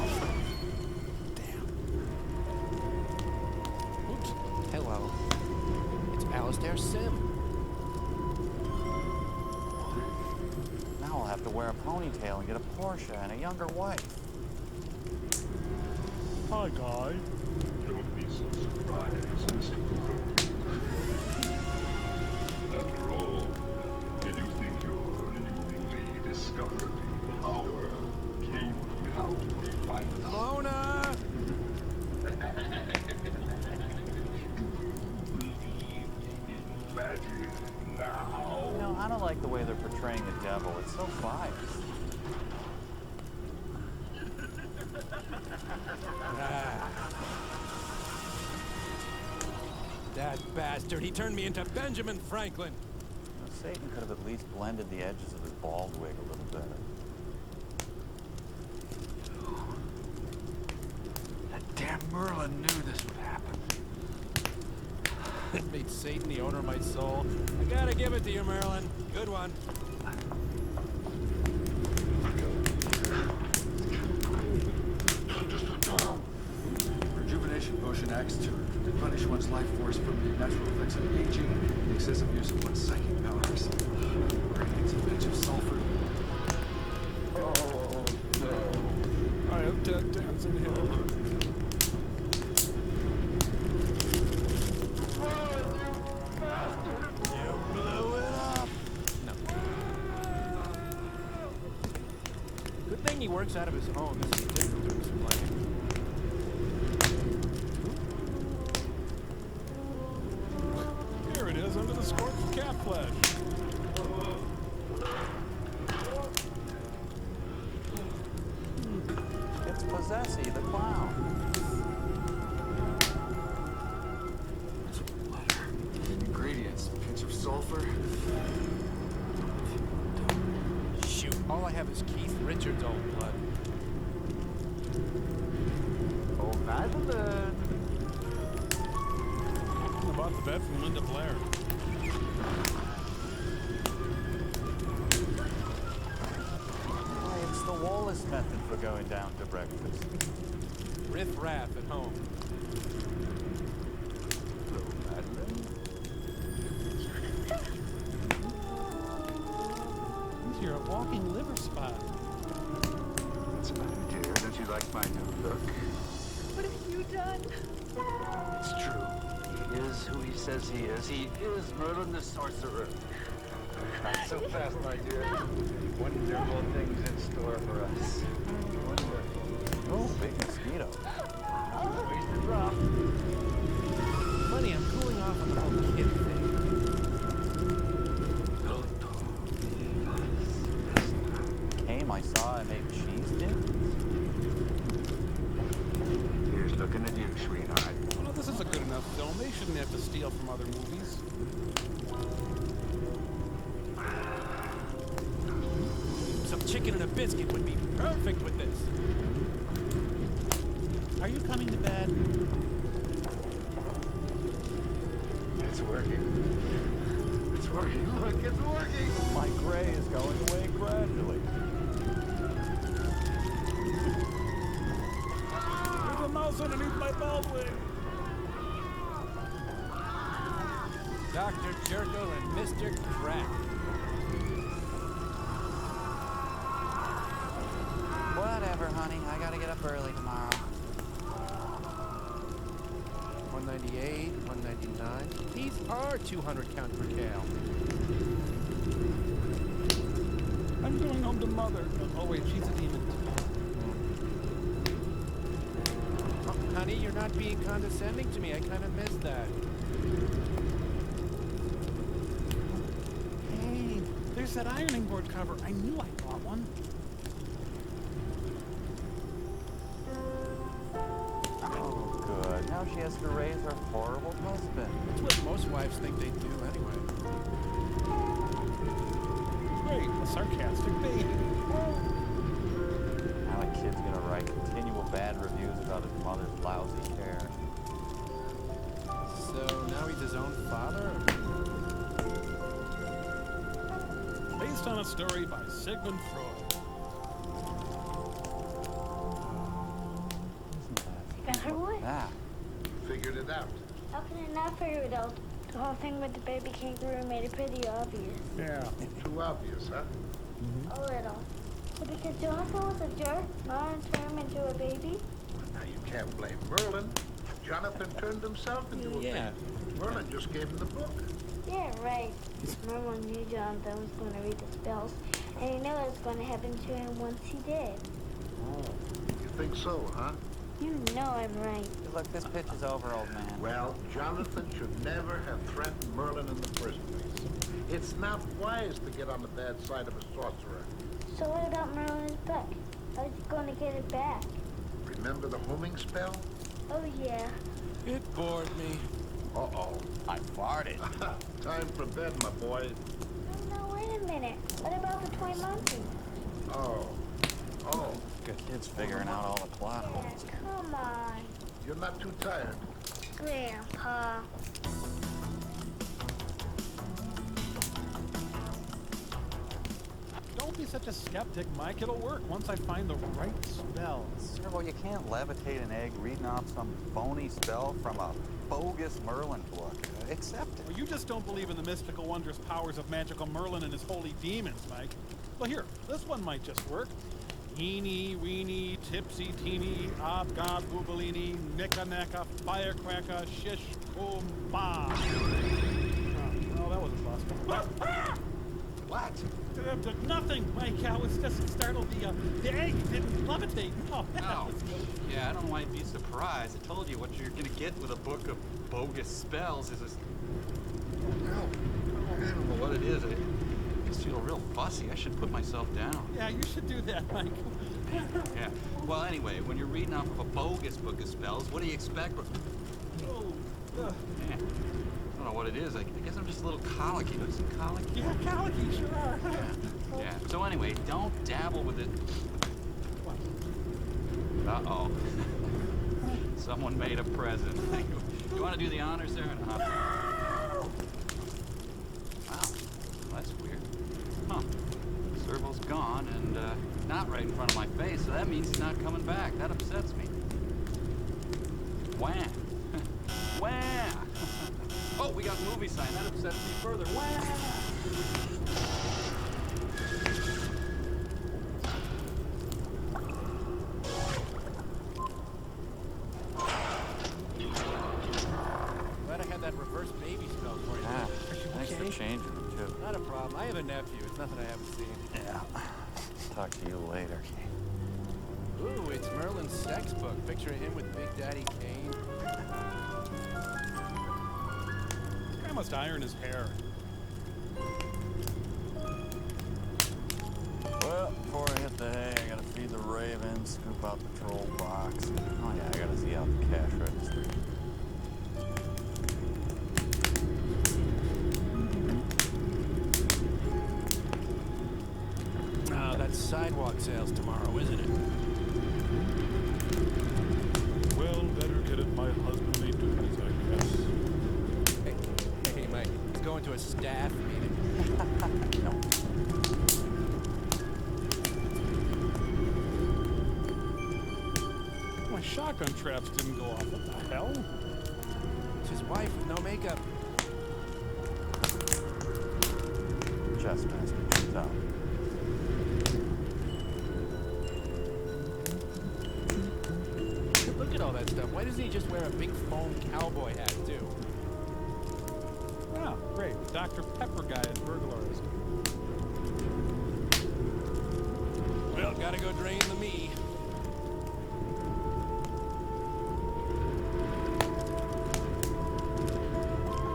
Oops. Hello. It's Alistair Sim. Now I'll have to wear a ponytail and get a Porsche and a younger wife. Hi, guy. Don't be so surprised, Mr. After all, did you think your newly discovered power came without portraying the devil. It's so biased. That bastard, he turned me into Benjamin Franklin. Now, Satan could have at least blended the edges of his bald wig a little better. That damn Merlin knew this would happen. It made Satan the owner of my soul. I gotta give it to you, Merlin. Good one. Rejuvenation potion acts to replenish one's life force from the natural effects of aging and the excessive use of one's psychic powers. Gradients a pinch of sulfur. Oh, no. I am dead dancing hill. He works out of his home. This is different to explain. Here it is, under the scorched cat flesh. It's Possessy, the clown. Ingredients, a pinch of sulfur. Shoot, all I have is Keith Richards' old blood. Oh, Madeline. I bought the bed from Linda Blair. Why, it's the Wallace method for going down to breakfast. Riff Raff at home. Hello, Madeline. You're a walking liver spot. What's the matter, dear? Don't you like my new look? What have you done? It's true. He is who he says he is. He is Merlin the Sorcerer. Not so fast, my dear. Wonderful things in store for us. Wonderful. Oh, big mosquito. Wasted rough. Funny, I'm cooling off on the whole kid thing. I saw I made cheese dips. Here's looking at you, sweetheart. Well, this is a good enough film. They shouldn't have to steal from other movies. Some chicken and a biscuit would be perfect with this. Are you coming to bed? It's working. It's working. Look, it's working. My gray is going away gradually. There's a mouse underneath my bald wig. Dr. Jekyll and Mr. Crack. Whatever, honey. I gotta get up early tomorrow. 198, 199. These are 200 count per cal. I'm going home to Mother. Oh, wait, she's a demon. Oh, honey, you're not being condescending to me. I kind of missed that. Hey, there's that ironing board cover. I knew I bought one. Oh, good. Now she has to raise her horrible husband. That's what most wives think they do anyway. Great, a sarcastic baby. Now a kid's gonna write continual bad reviews about his mother's lousy care. So now he's his own father? Based on a story by Sigmund Freud. Ah. Figured it out. How can I not figure it out? The whole thing with the baby kangaroo made it pretty obvious. Yeah. Too obvious, huh? A little. But because Jonathan was a jerk, Merlin turned him into a baby. Now you can't blame Merlin. Jonathan turned himself into a baby. Merlin just gave him the book. Yeah, right. Merlin knew Jonathan was going to read the spells, and he knew it was going to happen to him once he did. Oh, you think so, huh? You know I'm right. Look, this pitch is over, old man. Well, Jonathan should never have threatened Merlin in the first place. It's not wise to get on the bad side of a sorcerer. So what about Merlin's book? How's he going to get it back? Remember the homing spell? Oh, yeah. It bored me. Uh-oh. I farted. Time for bed, my boy. No, wait a minute. What about the toy monkey? Oh. Good kid's figuring out all the plot holes. Come on, You're not too tired. Grandpa. Don't be such a skeptic, Mike. It'll work once I find the right spells. Servo, you can't levitate an egg reading off some phony spell from a bogus Merlin book. Accept it. Well, you just don't believe in the mystical, wondrous powers of magical Merlin and his holy demons, Mike. Well, here, this one might just work. Eeny, weeny, tipsy, teeny, ob, gob, goobalini, nicka, necka, firecracker, shish, boom, bah. Oh, that was a bust. What? Nothing, Mike. I was just startled. The egg didn't levitate. No. Oh, yeah, I don't know why you'd be surprised. I told you what you're gonna get with a book of bogus spells is this... I don't know what it is. I just feel real fussy. I should put myself down. Yeah, you should do that, Mike. Yeah. Well, anyway, when you're reading off of a bogus book of spells, what do you expect? Oh, Man, I don't know what it is. I guess I'm just a little colicky. Don't you see colicky? yeah, colicky, sure are. Yeah. So anyway, don't dabble with it. Uh-oh. Someone made a present. You want to do the honors there? Wow, that's weird. Huh. Servo's gone and not right in front of my face, so that means he's not coming back. That upsets me. Wham! Wham! Oh, we got movie sign. That upsets me further. Wham! Glad I had that reverse baby spell for you. Ah, thanks for changing them, too. Not a problem. I have a nephew. It's nothing I haven't seen. Yeah. Talk to you later. Ooh, it's Merlin's sex book. Picture of him with Big Daddy Kane. Guy must iron his hair. Well, before I hit the hay, I gotta feed the ravens, scoop out the troll box. Oh yeah, I gotta see out the cash register. That's sidewalk sales tomorrow, isn't it? Well, better get at my husbandly duties, I guess. Hey, Mike. He's going to a staff meeting. No. My shotgun traps didn't go off. What the hell? It's his wife with no makeup. Chest master comes out. Look at all that stuff. Why doesn't he just wear a big foam cowboy hat, too? Ah, great. Dr. Pepper guy is burglarized. Well, gotta go drain the me.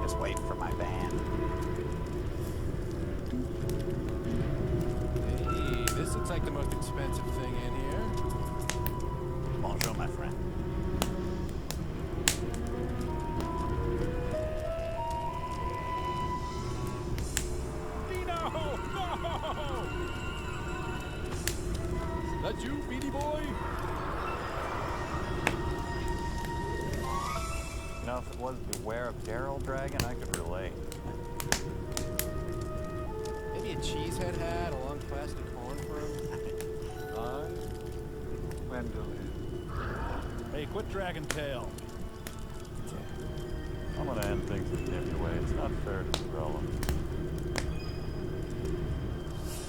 Just wait for my van. Hey, this looks like the most expensive thing in here. Bonjour, my friend. Dino! No! That you, Beady Boy? You know, if it was Beware of Daryl Dragon, I could relate. Maybe a cheesehead hat, a long plastic horn for him. Gwendolyn. Hey, quit dragging tail. I'm gonna end things with Hemingway. It's not fair to Sorella.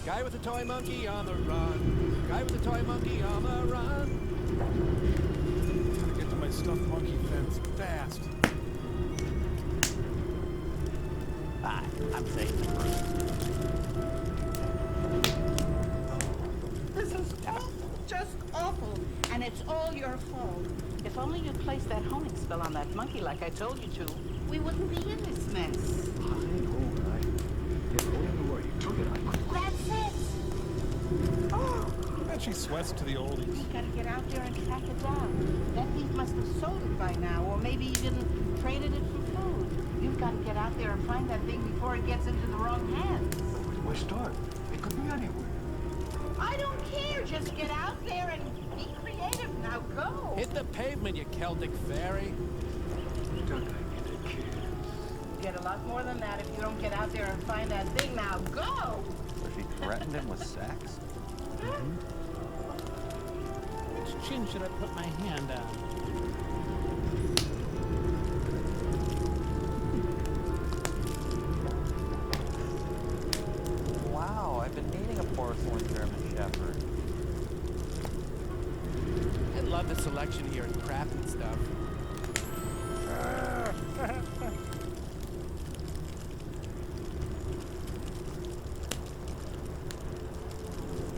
Guy with a toy monkey on the run. Guy with a toy monkey on the run. Gotta get to my stuffed monkey fence fast. Hi, I'm Satan This is awful, just awful, and it's all your fault. only you'd placed that homing spell on that monkey like I told you to, we wouldn't be in this mess. I know, right? If only where you took it, I could. That's it. Oh, I bet she sweats to the oldies. we gotta get out there and track it down. That thief must have sold it by now, or maybe he didn't traded it for food. You've got to get out there and find that thing before it gets into the wrong hands. Where's start? It could be anywhere. I don't care. Just get out there and be creative. Now go. Hit the pavement, you Celtic fairy. Don't I get a kiss? You get a lot more than that if you don't get out there and find that thing. Now go. So she threatened him with sex? Which chin should I put my hand on? Wow, I've been needing a porcelain German Shepherd. I love the selection here in crafting stuff.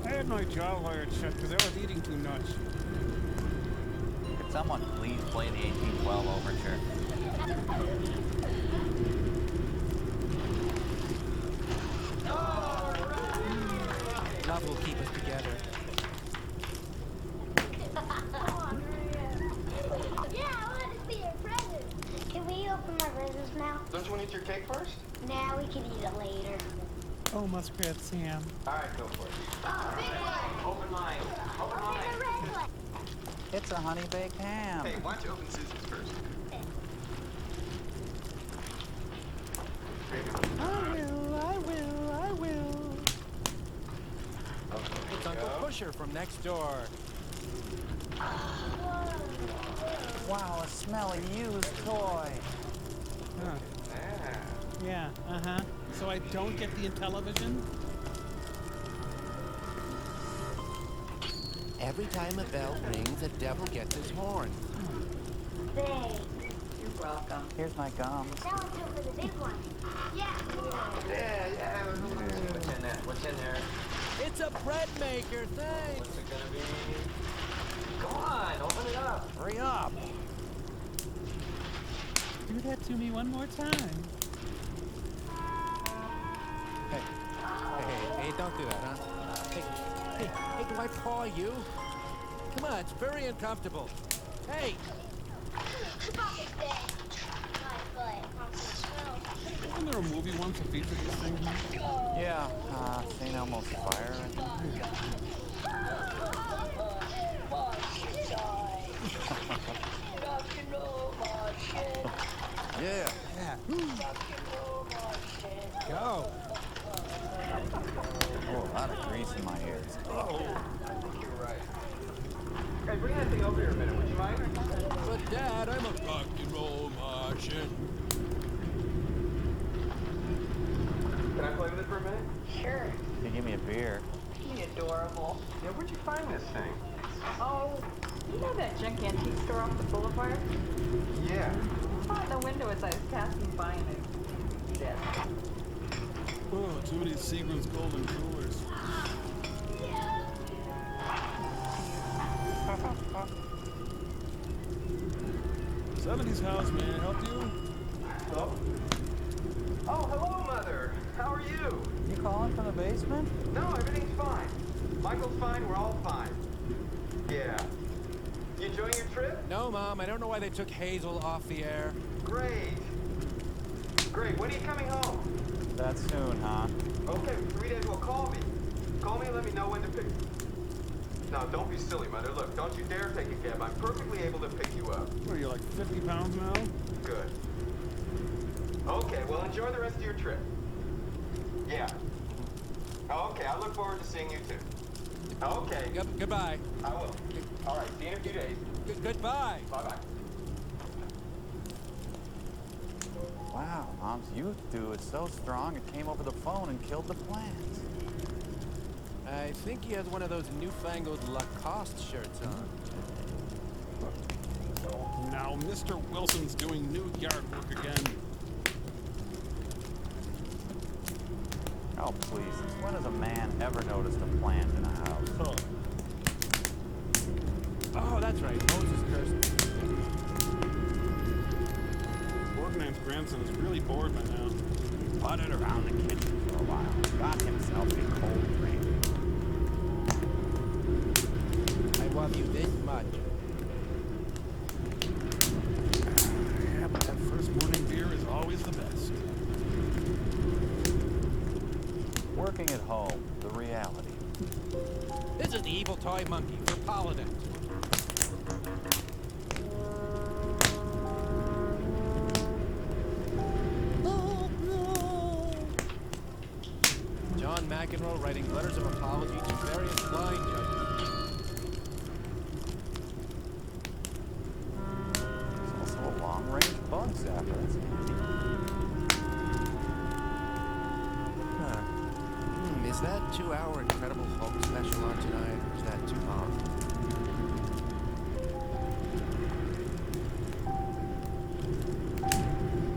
I had my jaw wired shut because I was eating too much. Could someone please play the 1812 overture? Love will keep us together. Yeah, I want to see your present. Can we open my presents now? Don't you want to eat your cake first? Nah, we can eat it later. Oh, Muskrat Sam. All right, go for it. Oh, big one. Open line. Open Open line. the red one. It's a honey baked ham. Hey, why don't you open Susan's first? I will. It's Uncle Pusher from next door. Wow, a smelly used toy. Huh. Yeah, So I don't get the Intellivision? Every time a bell rings, the devil gets his horn. Thanks. You're welcome. Here's my gum. Now let's go for the big one. Yeah. Yeah. What's in there? What's in there? It's a bread maker, thanks. What's it gonna be? Come on, open it up. Hurry up. Do that to me one more time. Hey, don't do that, huh? Hey, do I paw you? Come on, it's very uncomfortable. Hey! Wasn't there a movie once that featured this thing? Yeah, St. Elmo's Fire, I think. Yeah. Go! Oh, a lot of grease in my ears. I think you're right. Hey, bring that thing over here a minute, would you mind? But Dad, I'm a rock and roll Martian. Can I play with it for a minute? Sure. You give me a beer. Be adorable. Yeah, where'd you find this thing? Oh, you know that junk antique store off the boulevard? Yeah. I saw it in the window as I was passing by and I said, Oh, too many Seagram's golden coolers. 70s house, may I help you? Hello? Oh, hello, Mother. How are you? You calling from the basement? No, everything's fine. Michael's fine, we're all fine. Yeah. You enjoying your trip? No, Mom, I don't know why they took Hazel off the air. Great. Great, when are you coming home? That soon, huh? Okay, 3 days, well, call me. Call me and let me know when to pick... No, don't be silly, Mother. Look, don't you dare take a cab. I'm perfectly able to pick you up. What are you, like 50 pounds now? Good. Okay, well, enjoy the rest of your trip. Yeah. Okay, I look forward to seeing you too. Okay. Goodbye. I will. All right, see you in a few days. Goodbye. Bye-bye. Wow, Mom's youth dew is so strong it came over the phone and killed the plants. I think he has one of those newfangled Lacoste shirts on. Now, Mr. Wilson's doing new yard work again. Oh, please. Since when has a man ever noticed a plant in a house? Huh. Oh, that's right. Moses cursed. Jensen is really bored by now. Buttered around the kitchen for a while. Got himself a cold drink. I love you this much. Yeah, but that first morning beer is always the best. Working at home, the reality. This is the evil toy monkey for Paladin. John McEnroe writing letters of apology to various blind judges. There's also a long-range bug zapper. That's handy. Is that 2-hour Incredible Hulk special on tonight, or is that too long?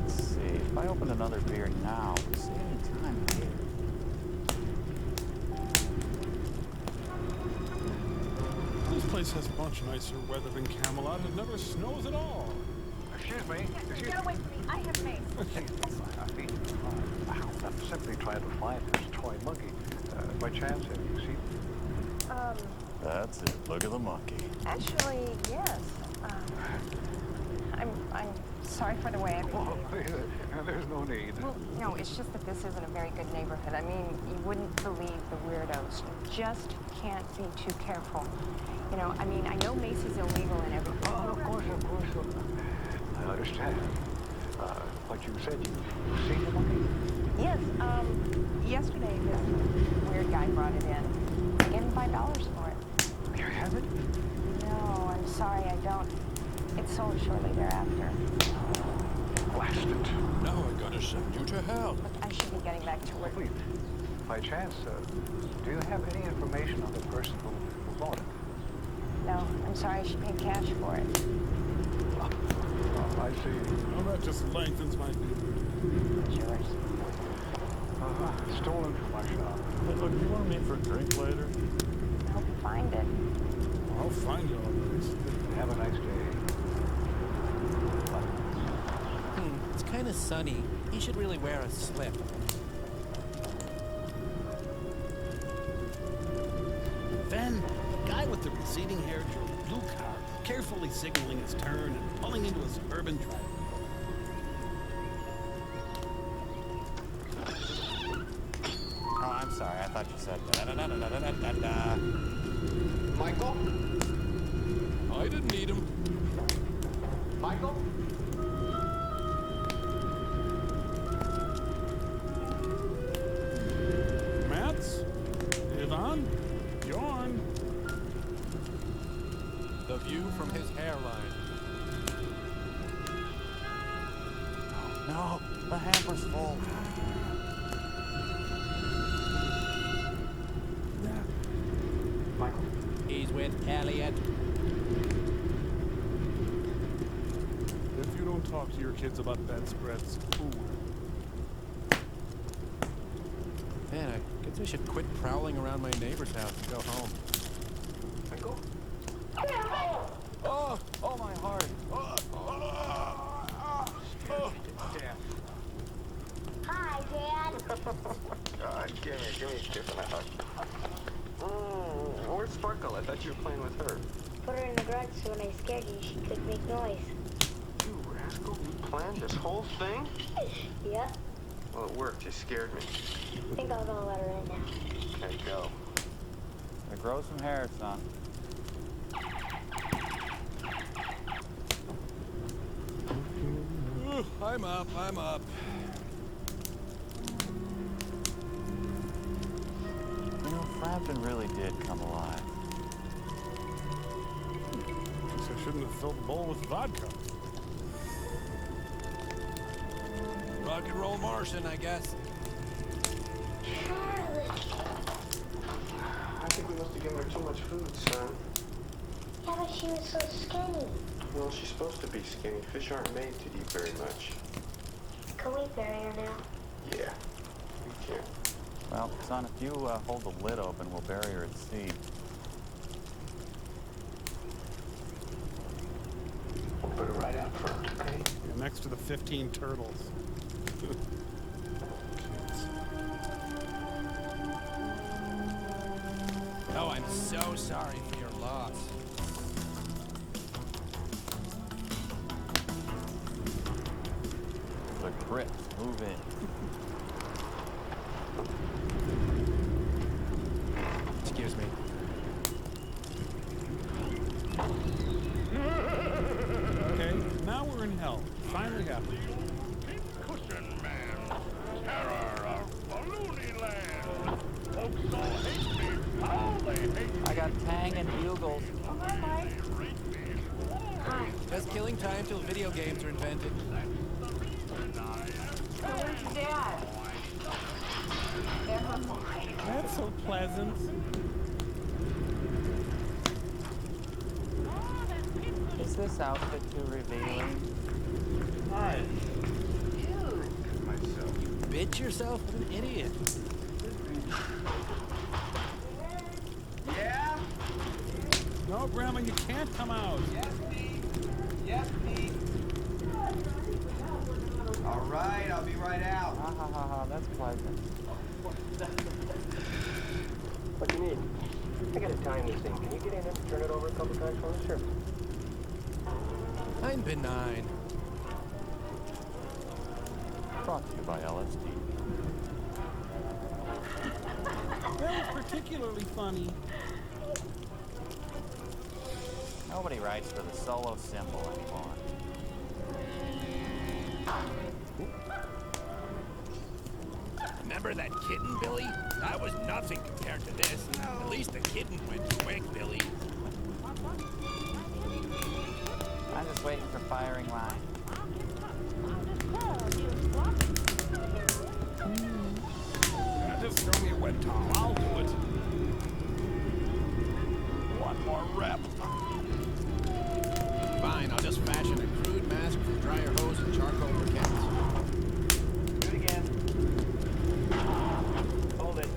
Let's see. If I open another beer now, we'll save any time later. This place has much nicer weather than Camelot. It never snows at all. Excuse me. Excuse Get away from me. I have mace. I'm simply trying to find this toy monkey. By chance, have you seen it? That's it. Look at the monkey. Actually, yes. I'm sorry for the way I behaved. There's no need. Well, no, it's just that this isn't a very good neighborhood. I mean, you wouldn't believe the weirdos. You just can't be too careful. You know, I mean, I know mace is illegal and everything. Oh, of course. I understand. But you said you've seen the monkey? Yes, yesterday this weird guy brought it in. I gave him $5 for it. You have it? No, I'm sorry, I don't. It's sold shortly thereafter. Blast it. Now I'm gonna send you to hell. Look, I should be getting back to work. Please, by chance, do you have any information on the person who bought it? No, I'm sorry, she paid cash for it. Oh, I see. Well, that just lengthens my beard. It's yours. Stolen from my shop. Hey, look, do you want to meet for a drink later? I hope you find it. I'll find you all right. Have a nice day. It's kind of sunny. He should really wear a slip. Then, the guy with the receding hair drove a blue car, carefully signaling his turn and pulling into a suburban driveway. Oh, I'm sorry. I thought you said da-da-da-da-da-da-da-da. Michael? I didn't need him. Michael? Mats? Ivan? Bjorn? The view from his hairline. No, the hamper's full. Michael? He's with Elliot. If you don't talk to your kids about bedspreads, ooh. Man, I guess I should quit prowling around my neighbor's house and go home. Michael? Oh, my heart. Hi, Dad. God, give me a kiss and a hug. Where's Sparkle? I thought you were playing with her. Put her in the garage so when I scared you, she could make noise. You rascal, you planned this whole thing? Yep. Well, it worked. You scared me. I think I'll go let her in now. Okay, go. Now grow some hair, son. I'm up. You know, Frampton really did come alive. Guess I shouldn't have filled the bowl with vodka. Rock and roll Martian, I guess. Charlotte. I think we must have given her too much food, son. Yeah, but she was so skinny. Well, she's supposed to be skinny. Fish aren't made to eat very much. Can we bury her now? Yeah, we can. Well, son, if you hold the lid open, we'll bury her at sea. We'll put her right out front, okay? And next to the 15 turtles. Oh, I'm so sorry for your loss. The Crips, move in. Excuse me. Okay, now we're in hell. Finally happened. Cushion man, terror of Balloony land. Folks all hate me. How they hate me. I got Tang and Bugles. Just killing time till video games are invented. Where's your dad? Never mind. That's so pleasant. Is this outfit too revealing? Hi. You bit yourself with an idiot. Yeah? No, Grandma, you can't come out. Yes, Pete. Yes, Pete. All right, I'll be right out. Ha ha ha ha, that's pleasant. What do you need? I gotta time this thing. Can you get in and turn it over a couple times for me? Sure. I'm benign. Brought to you by LSD. That was particularly funny. Nobody writes for the solo symbol anymore. Remember that kitten, Billy? That was nothing compared to this. At least the kitten went quick, Billy. I'm just waiting for firing line. Just throw me a wet towel. I'll do it. One more rep. Fine, I'll just fashion a crude mask from dryer hose and charcoal briquettes. Do it again. Hold it.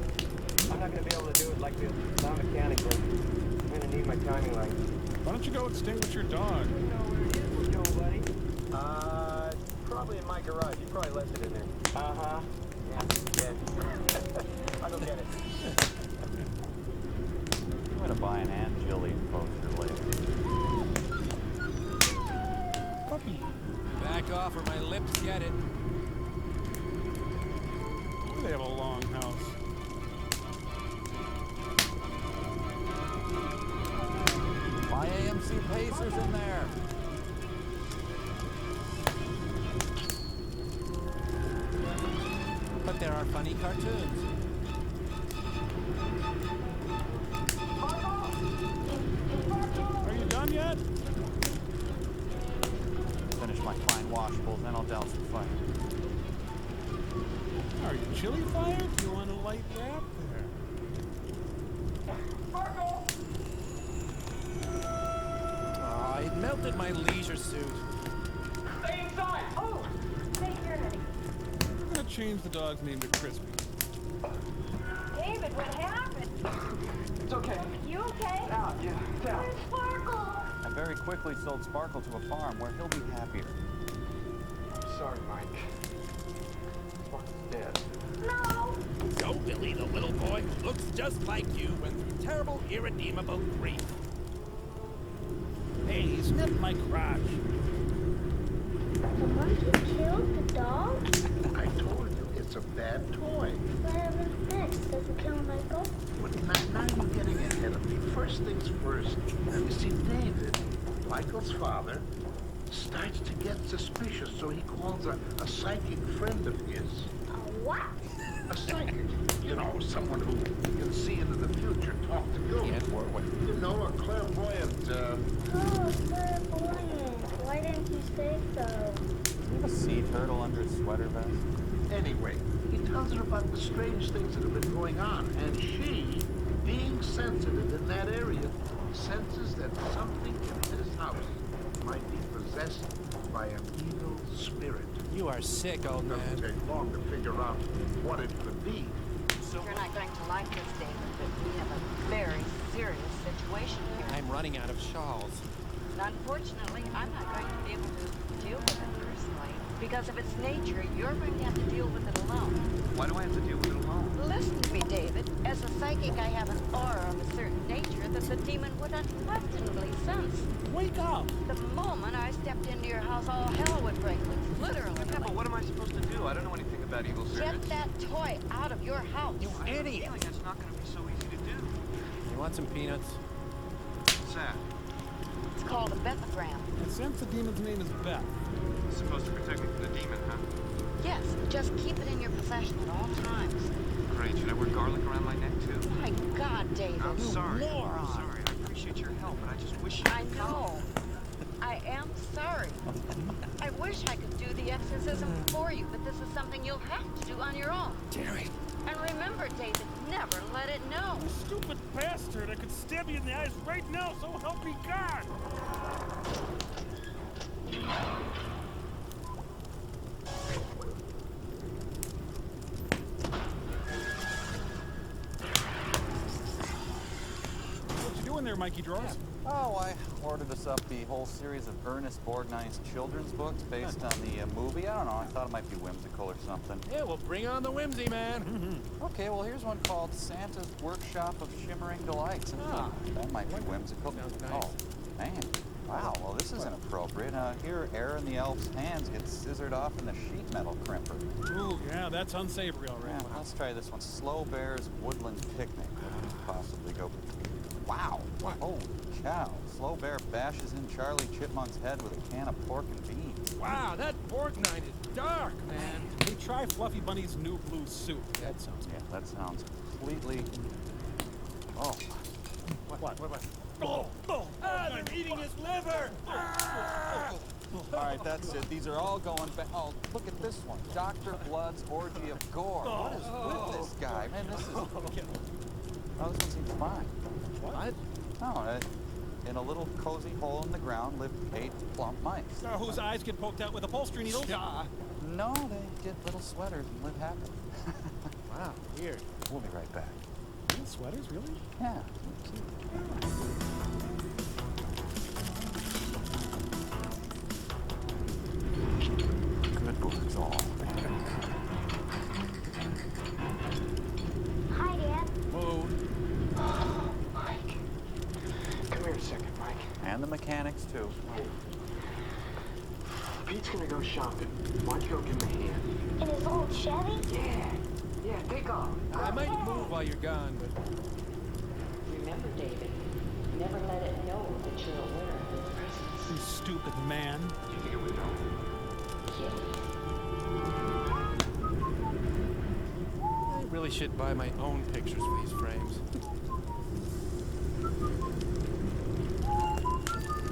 I'm not gonna be able to do it like this. Non-mechanical. I'm gonna need my timing line. Why don't you go extinguish your dog? You know where it is, Joe, buddy? Probably in my garage. You probably left it in there. Uh-huh. Yeah. I'll go get it. I'm gonna buy an Aunt Jillian poster later. Puppy. Back off or my lips get it. They have a long house. My AMC Pacer's in there. But there are funny cartoons. Are you done yet? Finish my fine washables, then I'll douse the fire. Are you chili fired? You want to light that there? Oh, it melted my leisure suit. Stay inside. Oh, take care, honey. I'm gonna change the dog's name to Crispy. David, what happened? It's okay. You okay? Down, yeah, down. Where's Sparkle? I very quickly sold Sparkle to a farm where he'll be happier. Sorry, Mike. Sparkle's dead. No. Go, Billy, the little boy who looks just like you went through terrible, irredeemable grief. Hey, snip my crotch. The monkey killed the dog? I told you, it's a bad toy. What happens next? Does it kill Michael? But now you're getting ahead of me. First things first. You see, David, Michael's father, starts to get suspicious, so he calls a psychic friend of his. A what? A psychic. You know, someone who can see into the future, talk to ghosts. You know, a clairvoyant, Oh, clairvoyant. Why didn't you say so? You have a sea turtle under his sweater vest? Anyway, he tells her about the strange things that have been going on, and she, being sensitive in that area, senses that something in his house might be possessed by an evil spirit. You are sick, old It doesn't man. take long to figure out what it could be. You're not going to like this, David, but we have a very serious situation here. I'm running out of shawls. And unfortunately, I'm not going to be able to deal with it personally. because of its nature, you're going to have to deal with it alone. Why do I have to deal with it alone? Listen to me, David. As a psychic, I have an aura of a certain nature that the demon would unquestionably sense. Wake up! The moment I stepped into your house, all hell would break loose, literally. Yeah, but what am I supposed to do? I don't know anything about evil spirits. Get that toy out of your house. You idiot! It's not going to be so easy to do. You want some peanuts? What's that? It's called a bethogram. And since the demon's name is Beth. It's supposed to protect me from the demon, huh? Yes, just keep it in your possession at all times. Great. Should I wear garlic around my neck, too? My God, David. I'm sorry. Moron. I'm sorry. I appreciate your help, but I just wish you I know. I am sorry. I wish I could do the exorcism for you, but this is something you'll have to do on your own. Jerry. And remember, David, never let it know. You stupid bastard! I could stab you in the eyes right now, so help me God! What you doing there, Mikey Drawers? Oh, I ordered us up the whole series of Ernest Borgnine's children's books based on the movie. I don't know, I thought it might be whimsical or something. Yeah, well, bring on the whimsy, man. Okay, well, here's one called Santa's Workshop of Shimmering Delights. That might be whimsical. Sounds nice. Oh, man. Wow, well, this isn't appropriate. Here, Aaron the Elf's hands get scissored off in the sheet metal crimper. Ooh, yeah, that's unsavory already. Yeah, let's try this one. Slow Bear's Woodland Picnic. What could possibly go? Wow. What? Holy cow. Slow Bear bashes in Charlie Chipmunk's head with a can of pork and beans. Wow, that Borgnine is dark, man. Hey, try Fluffy Bunny's new blue soup. That sounds good. Yeah, that sounds completely... Oh. What? They're eating his liver! All right, that's it. These are all going back. Oh, look at this one. Dr. Blood's Orgy of Gore. What is with this guy? Man, this is... Oh, this one seems fine. What? No, in a little cozy hole in the ground lived 8 plump mice. Whose eyes get poked out with upholstery needles? Yeah. No, they get little sweaters and live happily. Wow, weird. We'll be right back. Little sweaters, really? Yeah. Good boys all. Hi, Dad. Mood. Mike. Come here a second, Mike. And the mechanics, too. Pete's gonna go shopping. Why don't you go give him a hand? In his old Chevy? Yeah, take off. I might move while you're gone, but... Remember, David, never let it know that you're aware of its presence. You stupid man. Do you think it would know? I really should buy my own pictures for these frames.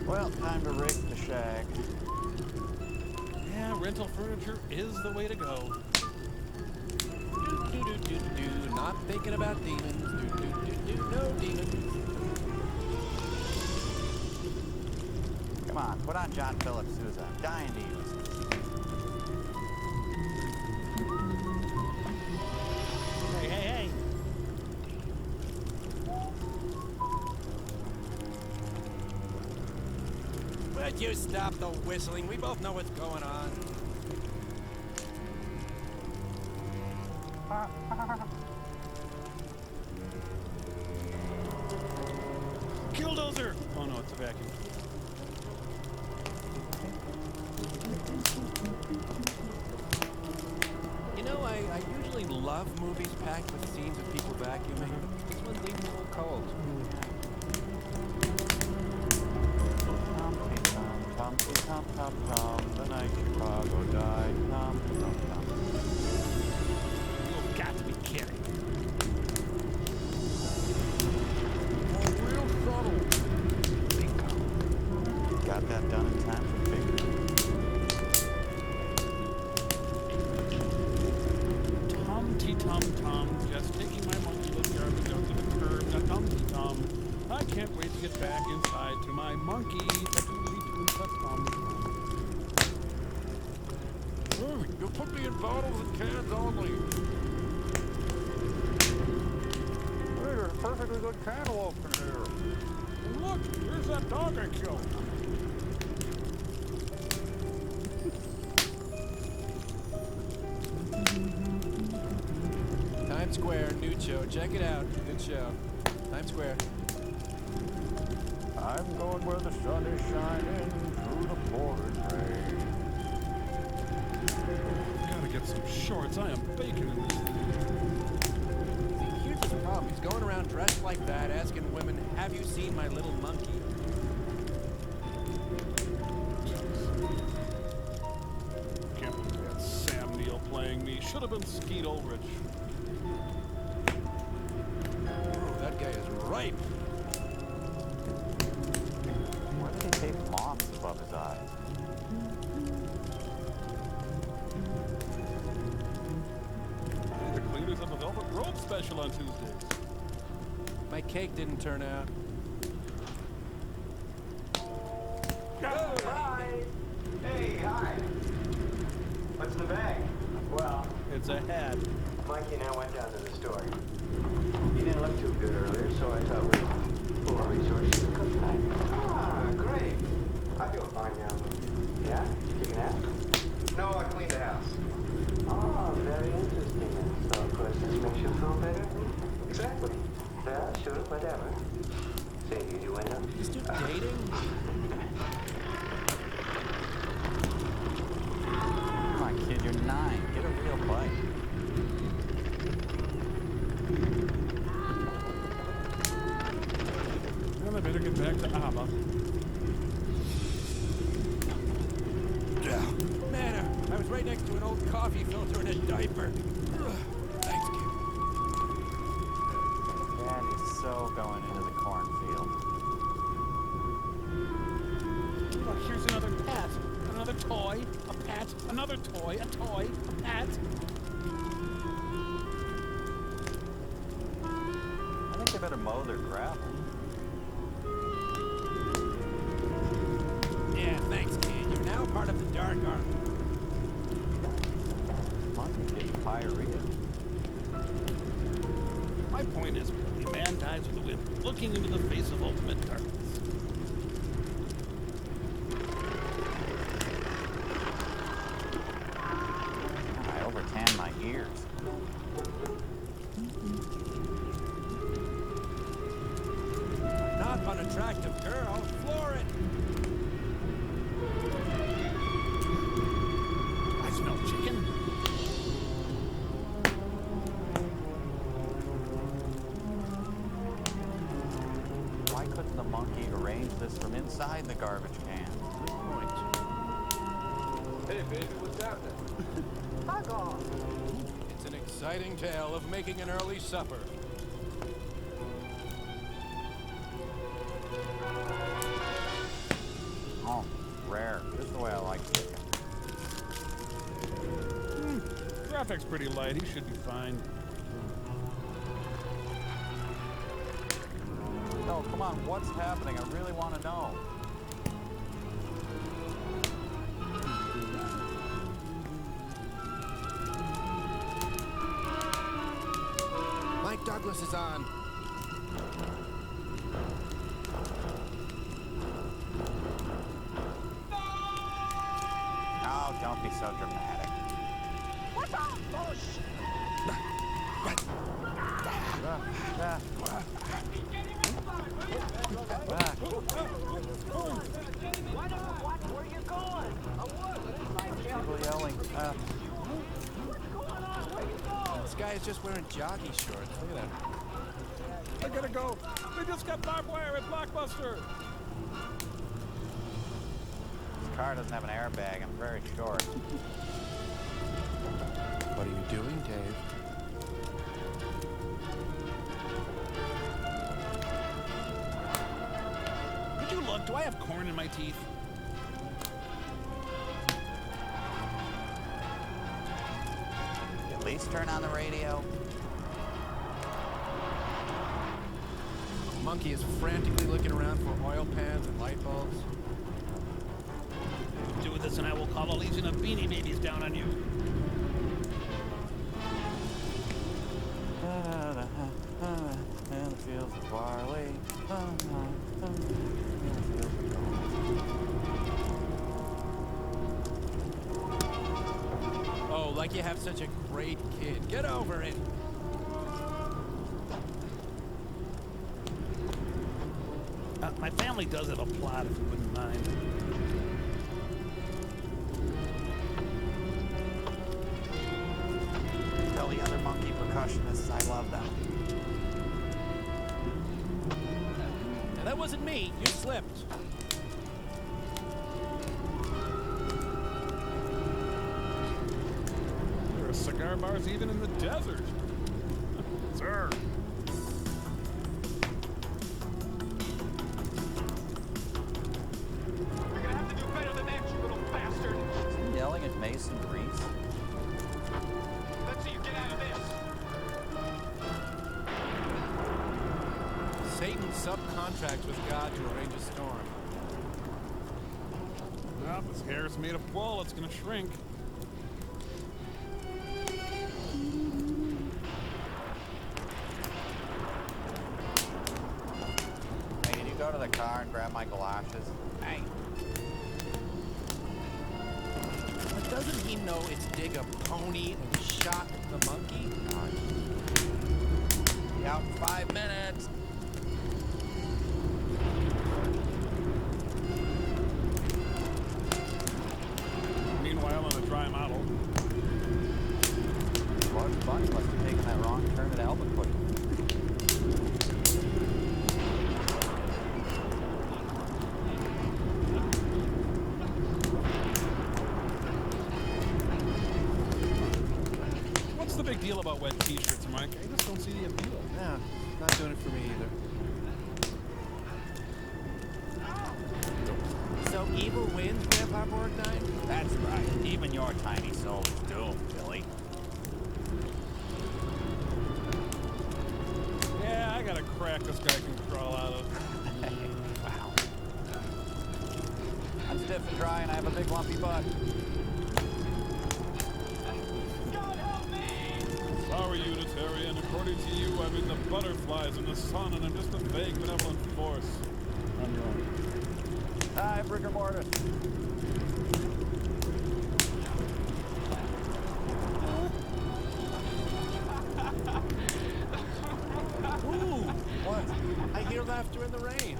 Well, time to rake the shag. Yeah, rental furniture is the way to go. Do, not thinking about demons. Do, no demons. Come on, put on John Phillips Sousa. I'm dying to use this. Hey. Would you stop the whistling? We both know what's going on. Killdozer! Oh no, it's a vacuum. You know, I usually love movies packed with scenes of people vacuuming, but this one leaves me a little cold. Tom, the night Chicago died. Tom. You've got to be kidding. Real subtle. Bingo. Got that done in time for bingo. Tom, just taking my monkey with garbage out to the curb. Tom. I can't wait to get back inside to my monkey. Hey, you put me in bottles and cans only. Hey, there's a perfectly good cantaloupe in here. And look, there's that dog I killed. Square, Nucho. Check it out. Good show. Times Square. I'm going where the sun is shining through the pouring rain. Gotta get some shorts. I am baking in this thing. See, here's the problem. He's going around dressed like that, asking women, have you seen my little monkey? Can't believe that Sam Neill playing me. Should have been Skeet Ulrich. Oh, that guy is ripe. Why did he tape moths above his eyes? The cleaners have a Velvet Rope special on Tuesdays. My cake didn't turn out. Surprise! Hey, hi. What's in the bag? Well, It's a hat. Mikey and I went down to the store. You didn't look too good earlier, so I thought we'd pool our resources and cook tonight. Ah, great. I feel fine now. Yeah? Take a nap? No, I cleaned the house. Oh, very interesting. So, of course, this makes you feel better? Exactly. Yeah, sure, whatever. Say, did you end up? Is dude dating? Come on, kid, you're 9. Get a real bite. Well, I better get back to Abba. Man, I was right next to an old coffee filter in a diaper. Thanks, kid. Dad is so going into the cornfield. Look, here's another pet. Another toy. A pet. Another toy. A toy. A pet. I think they better mow their gravel. Yeah, thanks, kid. You're now part of the Dark Army. Monkey's getting diarrhea. My point is, a man dies with a whip, looking into the face of ultimate darkness. I overtanned my ears. Not unattractive girl. Floor it. I smell chicken. Why couldn't the monkey arrange this from inside the garbage can? Good point. Hey, baby, what's happening? Bug off. It's an exciting tale of making an early supper. Oh, rare. Just the way I like chicken. Traffic's pretty light. He should be fine. No, come on. What's happening? I really want to know. Mike Douglas is on. Oh, don't be so dramatic. What the bullshit? What? Where are you going? People yelling. This guy is just wearing jockey shorts. Look at that. I gotta go. We just got barbed wire at Blockbuster. This car doesn't have an airbag. I'm very short. What are you doing, Dave? Would you look? Do I have corn in my teeth? At least turn on the radio. Monkey is frantically looking around for oil pans and light bulbs. Do this and I will call a legion of Beanie Babies down on you. In the fields of barley. Oh, like you have such a great kid. Get over it. family does have a plot, if you wouldn't mind. Tell the other monkey percussionists I love them. Now, that wasn't me. You slipped. There are cigar bars even in the desert. Sir. You're gonna have to do better than that, you little bastard. Is he yelling at Mason Reese? Let's see you get out of this. Satan subcontracts with God to arrange a storm. Well, this hair's made of wool. It's gonna shrink. Hey, can you go to the car and grab my galoshes? Hey. But doesn't he know it's dig a pony and shot the monkey? Be out in 5 minutes. Meanwhile, on a dry model. Bugs Bunny must have taken that wrong turn at Albuquerque. What's the big deal about wet t-shirts, Mike? I just don't see the appeal. Yeah, not doing it for me either. So evil wins, Grandpa Borgnine? That's right. Even your tiny soul is doomed, Billy. Yeah, I got a crack this guy can crawl out of. Wow. I'm stiff and dry and I have a big lumpy butt. Sorry, Unitarian. According to you, I'm in the butterflies and the sun, and I'm just a vague benevolent force. On your own. Hi, rigor mortis. Ooh, what? I hear laughter in the rain.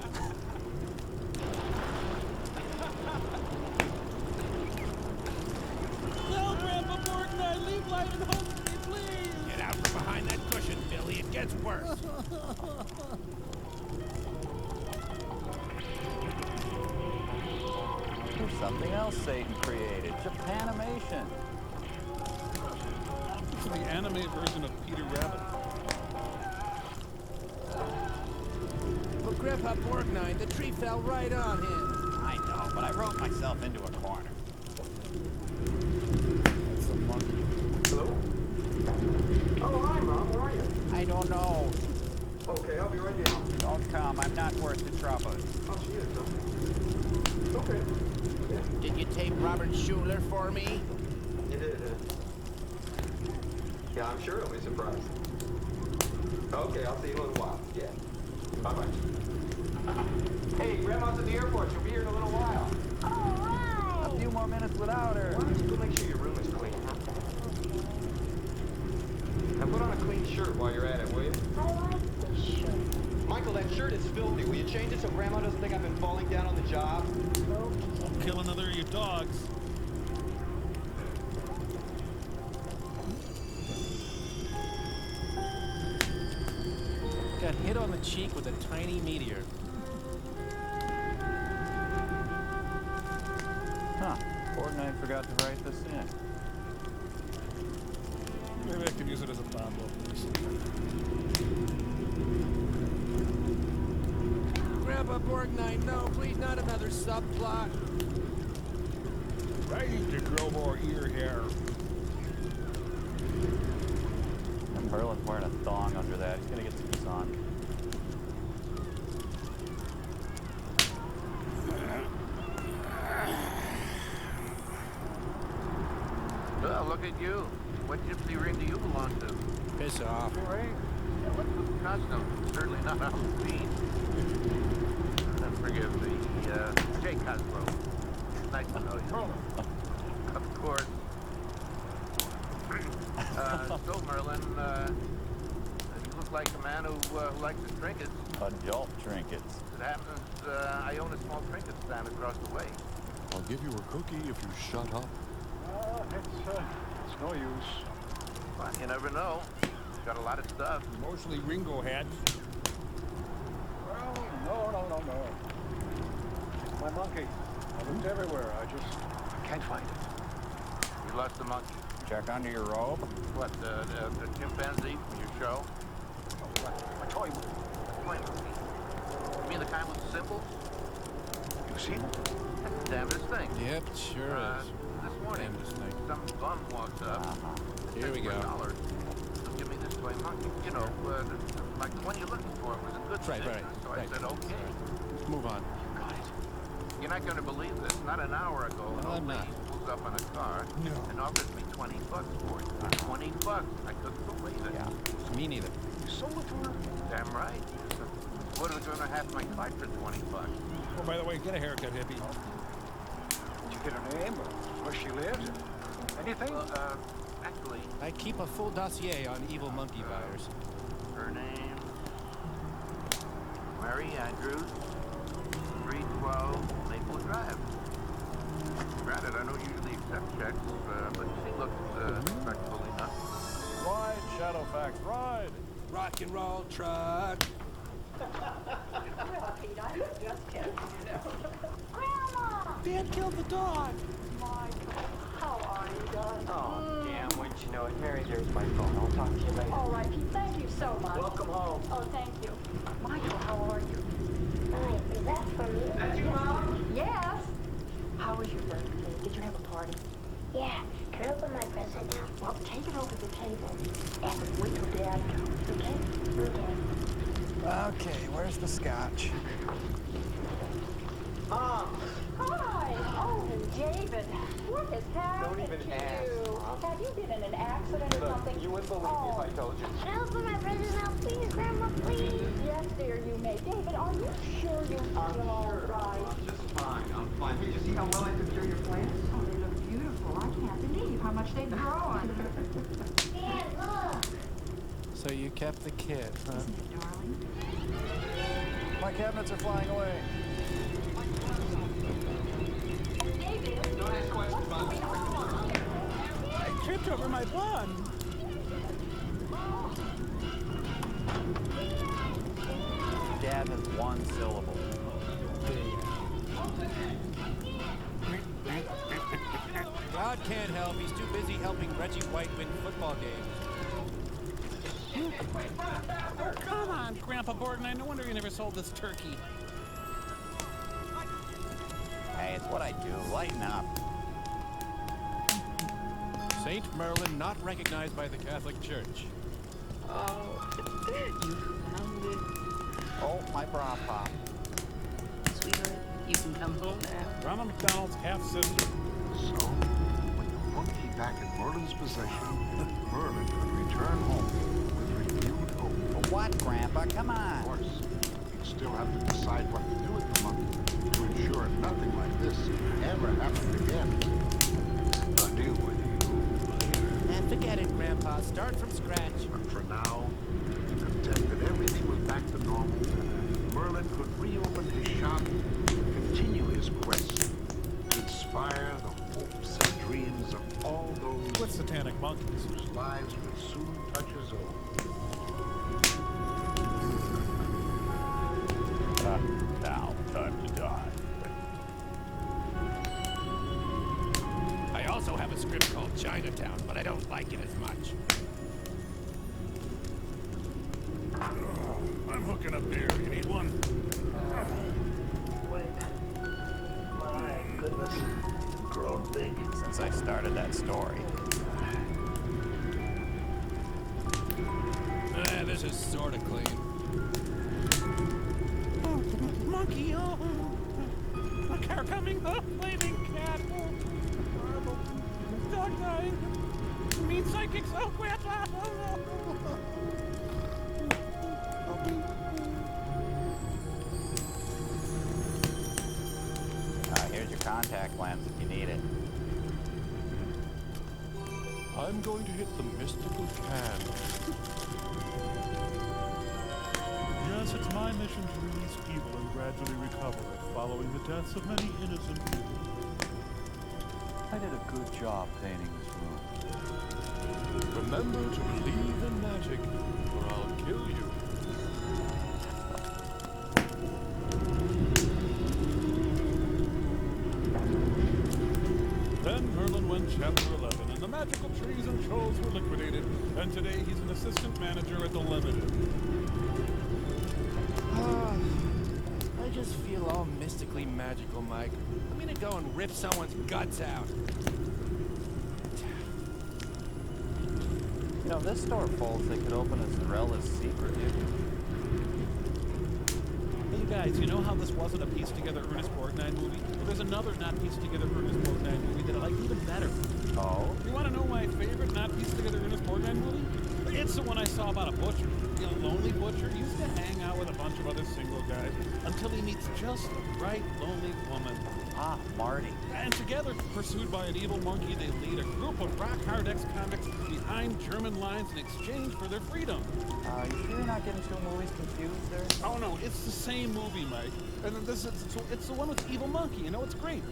No, Grandpa Borgnine, leave light and hope for me, please. Get out from behind that cushion, Billy. It gets worse. There's something else Satan created. Japanimation. It's the anime version of Peter Rabbit. But Grandpa Borgnine, the tree fell right on him. I know, but I wrote myself into a corner. That's the monkey. Hello? Oh, hi, Mom. Where are you? I don't know. Okay, I'll be right down. Don't come. I'm not worth the trouble. Oh, she is, huh? Okay. Yeah. Did you tape Robert Schuler for me? You did, Yeah, I'm sure he'll be surprised. Okay, I'll see you in a little while. Yeah. Bye-bye. Hey, Grandma's at the airport. She'll be here in a little while. A few more minutes without her. Why don't you go make sure your room is clean, huh? Now put on a clean shirt while you're at it, will you? I like this shirt. Michael, that shirt is filthy. Will you change it so Grandma doesn't think I've been falling down on the job? Don't kill another of your dogs. Got hit on the cheek with a tiny meteor. Huh. Borgnine forgot to write this in. Maybe I can use it as a bomb opener. Grandpa Borgnine, no, please, not another subplot. I need to grow more ear hair. And Merlin's wearing a thong under that. He's gonna get some sun. Well, look at you. What gypsy ring do you belong to? Piss off. Ring? What's the costume? Certainly not Halloween. Forgive me. Jay Cosgrove. Nice to know you. Of course. So, Merlin, you look look like a man who likes the trinkets. Adult trinkets. It happens, I own a small trinket stand across the way. I'll give you a cookie if you shut up. It's no use. Well, you never know. Got a lot of stuff. Mostly Ringo hats. Well, no. My monkey. I looked everywhere. I can't find it. You lost the monkey. Check under your robe. What, the chimpanzee from your show? My toy. You mean the kind with the symbols? You seen it? That's the damnedest thing. Yep, sure is. This morning, some bum walked up. Here we go. $10. So give me this toy monkey. You know, like the one you're looking for was a good thing. So I said, okay. Let's move on. You got it. You're not going to believe this. Not an hour ago, an old lady pulls up on a car and offers me $20 for it. $20. I couldn't believe it. Yeah. Me neither. You sold it to her? Damn right. What are we going to have my car for $20? Oh, by the way, get a haircut, hippie. Did you get her name or where she lives? Anything? Well, actually... I keep a full dossier on evil monkey buyers. Her name... Mary Andrews, 312 Maple Drive. Granted, I don't usually accept checks, but she looks respectable enough. Ride, Shadowfax, ride! Rock and roll truck. Well, Pete, I was just kidding, you know. Grandma! Dan killed the dog. Michael, how are you, darling? Oh, damn, wouldn't you know it? Mary, there's my phone. I'll talk to you later. All right, Pete, thank you so much. Welcome home. Oh, thank you. Michael, how are you? Hi, is that for me? That's your mom? Yes. How was your birthday? Did you have a party? Yeah. Can I open my present now? Well, take it over the table and wait till Dad comes, okay? Okay. Okay, where's the scotch? Mom! Hi! Oh, and David. What has happened Don't even to ask, you? Mom. Have you been in an accident or Look, something? you wouldn't believe me if I told you. Can I open my present now, please, Grandma, please? Yes, dear, you may. David, are you sure you're still all right? I'm just fine. I'm fine. Hey, did you see how well I took care of your plants? Oh, they look beautiful. I can't believe how much they've grown. Dad, look! So you kept the kid, huh? Isn't it darling? My cabinets are flying away. David, Don't ask questions, Mom. I tripped over my bun. Dad has one syllable. God can't help. He's too busy helping Reggie White win football games. Come on, Grandpa Borgnine. No wonder you never sold this turkey. Hey, it's what I do. Lighten up. Saint Merlin not recognized by the Catholic Church. Oh, you found it. Oh, my bra pop. Sweetheart, you can come home now. Ronald McDonald's half-sister. So, with the monkey back in Merlin's possession, Merlin could return home with renewed hope. What, Grandpa? Come on. Of course, he'd still have to decide what to do with the monkey to ensure nothing like this ever happened again. I'll deal with you. And forget it, Grandpa. Start from scratch. But for now, content that everything was back to normal, Merlin could reopen his shop and continue his quest to inspire the hopes and dreams of all those With satanic monkeys. whose lives would soon touch his own. Now, time to die. I also have a script called Chinatown, but I don't like it as much. I'm hooking up beer. You need one? Wait. My goodness. Grown big. Since I started that story. This is sort of clean. Oh, monkey, oh. A car coming, oh, flaming cat, oh, horrible. Dog dying. Mean psychics, oh, Grandpa, oh, Here's your contact lens if you need it. I'm going to hit the mystical can. Hence, it's my mission to release evil and gradually recover it, following the deaths of many innocent people. I did a good job painting this room. Remember to believe in magic, or I'll kill you. Then Merlin went Chapter 11, and the magical trees and trolls were liquidated, and today he's an assistant manager at the Limited. I just feel all mystically magical, Mike. I'm gonna go and rip someone's guts out. You know, this door folds they could open as Zorella's secret. Hey, you guys, you know how this wasn't a pieced-together Ernest Borgnine movie? Well, there's another not-pieced-together Ernest Borgnine movie that I like even better. Oh? You want to know my favorite not-pieced-together Ernest Borgnine movie? It's the one I saw about a butcher. A lonely butcher used to hang out with a bunch of other single guys until he meets just the right lonely woman. Ah, Marty. And together, pursued by an evil monkey, they lead a group of rock-hard ex-convicts behind German lines in exchange for their freedom. You sure you're not getting two movies confused there? Oh no, it's the same movie, Mike. And then it's the one with the evil monkey. You know, it's great.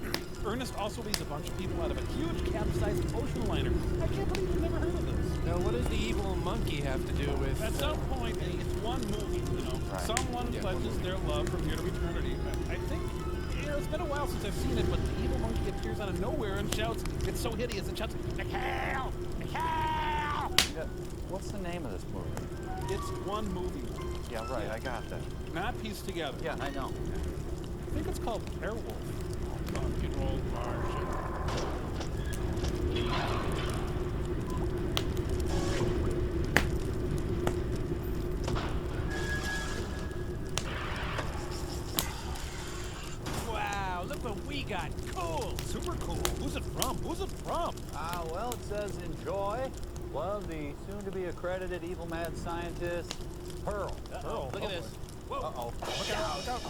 Ernest also leads a bunch of people out of a huge capsized ocean liner. I can't believe you've never heard of this. Now, what does the evil monkey have to do with... At some point, it's one movie, you know. Right. Someone pledges their love from here to eternity. I think, you know, it's been a while since I've seen it, but the evil monkey appears out of nowhere and shouts, it's so hideous, it shouts, Mikhail! Mikhail! Yeah. What's the name of this movie? It's one movie. Yeah, right, I got that. Not pieced together. Yeah, I know. I think it's called Airwolf. Rock and roll Martian. Wow, look what we got. Cool. Super cool. Who's it from? Who's it from? Well, it says enjoy. Love the soon-to-be accredited evil mad scientist, Pearl. Pearl. Look at this. Whoa. Uh-oh. Look out, look out.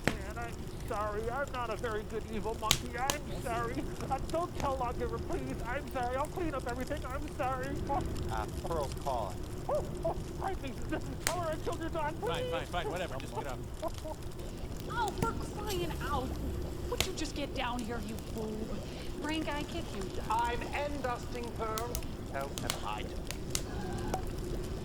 Man, I'm sorry. I'm not a very good evil monkey. I'm sorry. Don't tell Loggiver, please. I'm sorry. I'll clean up everything. I'm sorry. Pearl's calling. Right, me. Tell her I killed your dog, please. Fine, whatever. Just get up. Oh, for crying out. Would you just get down here, you boob? Brain guy kick you. I'm end-dusting, Pearl. Oh, never mind.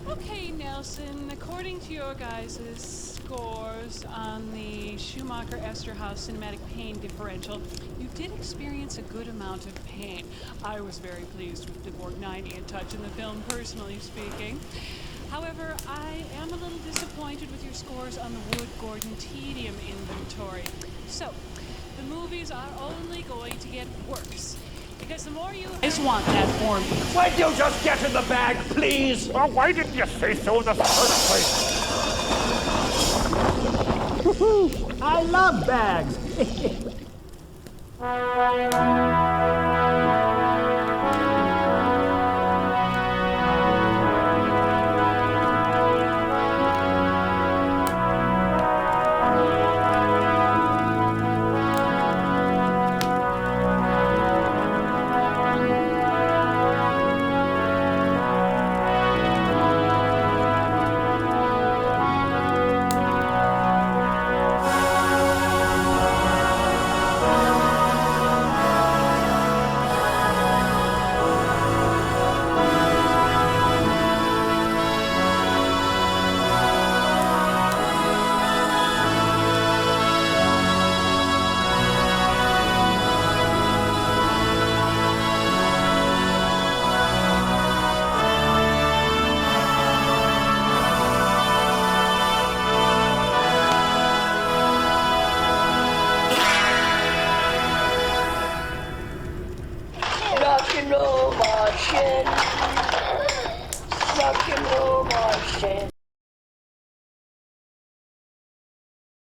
Okay, Nelson, according to your guys' scores on the Schumacher-Esterhaus cinematic pain differential, you did experience a good amount of pain. I was very pleased with the Borgnine touch in the film, personally speaking. However, I am a little disappointed with your scores on the Wood-Gordon tedium inventory. So, the movies are only going to get worse. Because the more you guys want that form. Why'd you just get in the bag, please? Oh, why didn't you say so in the first place? I love bags.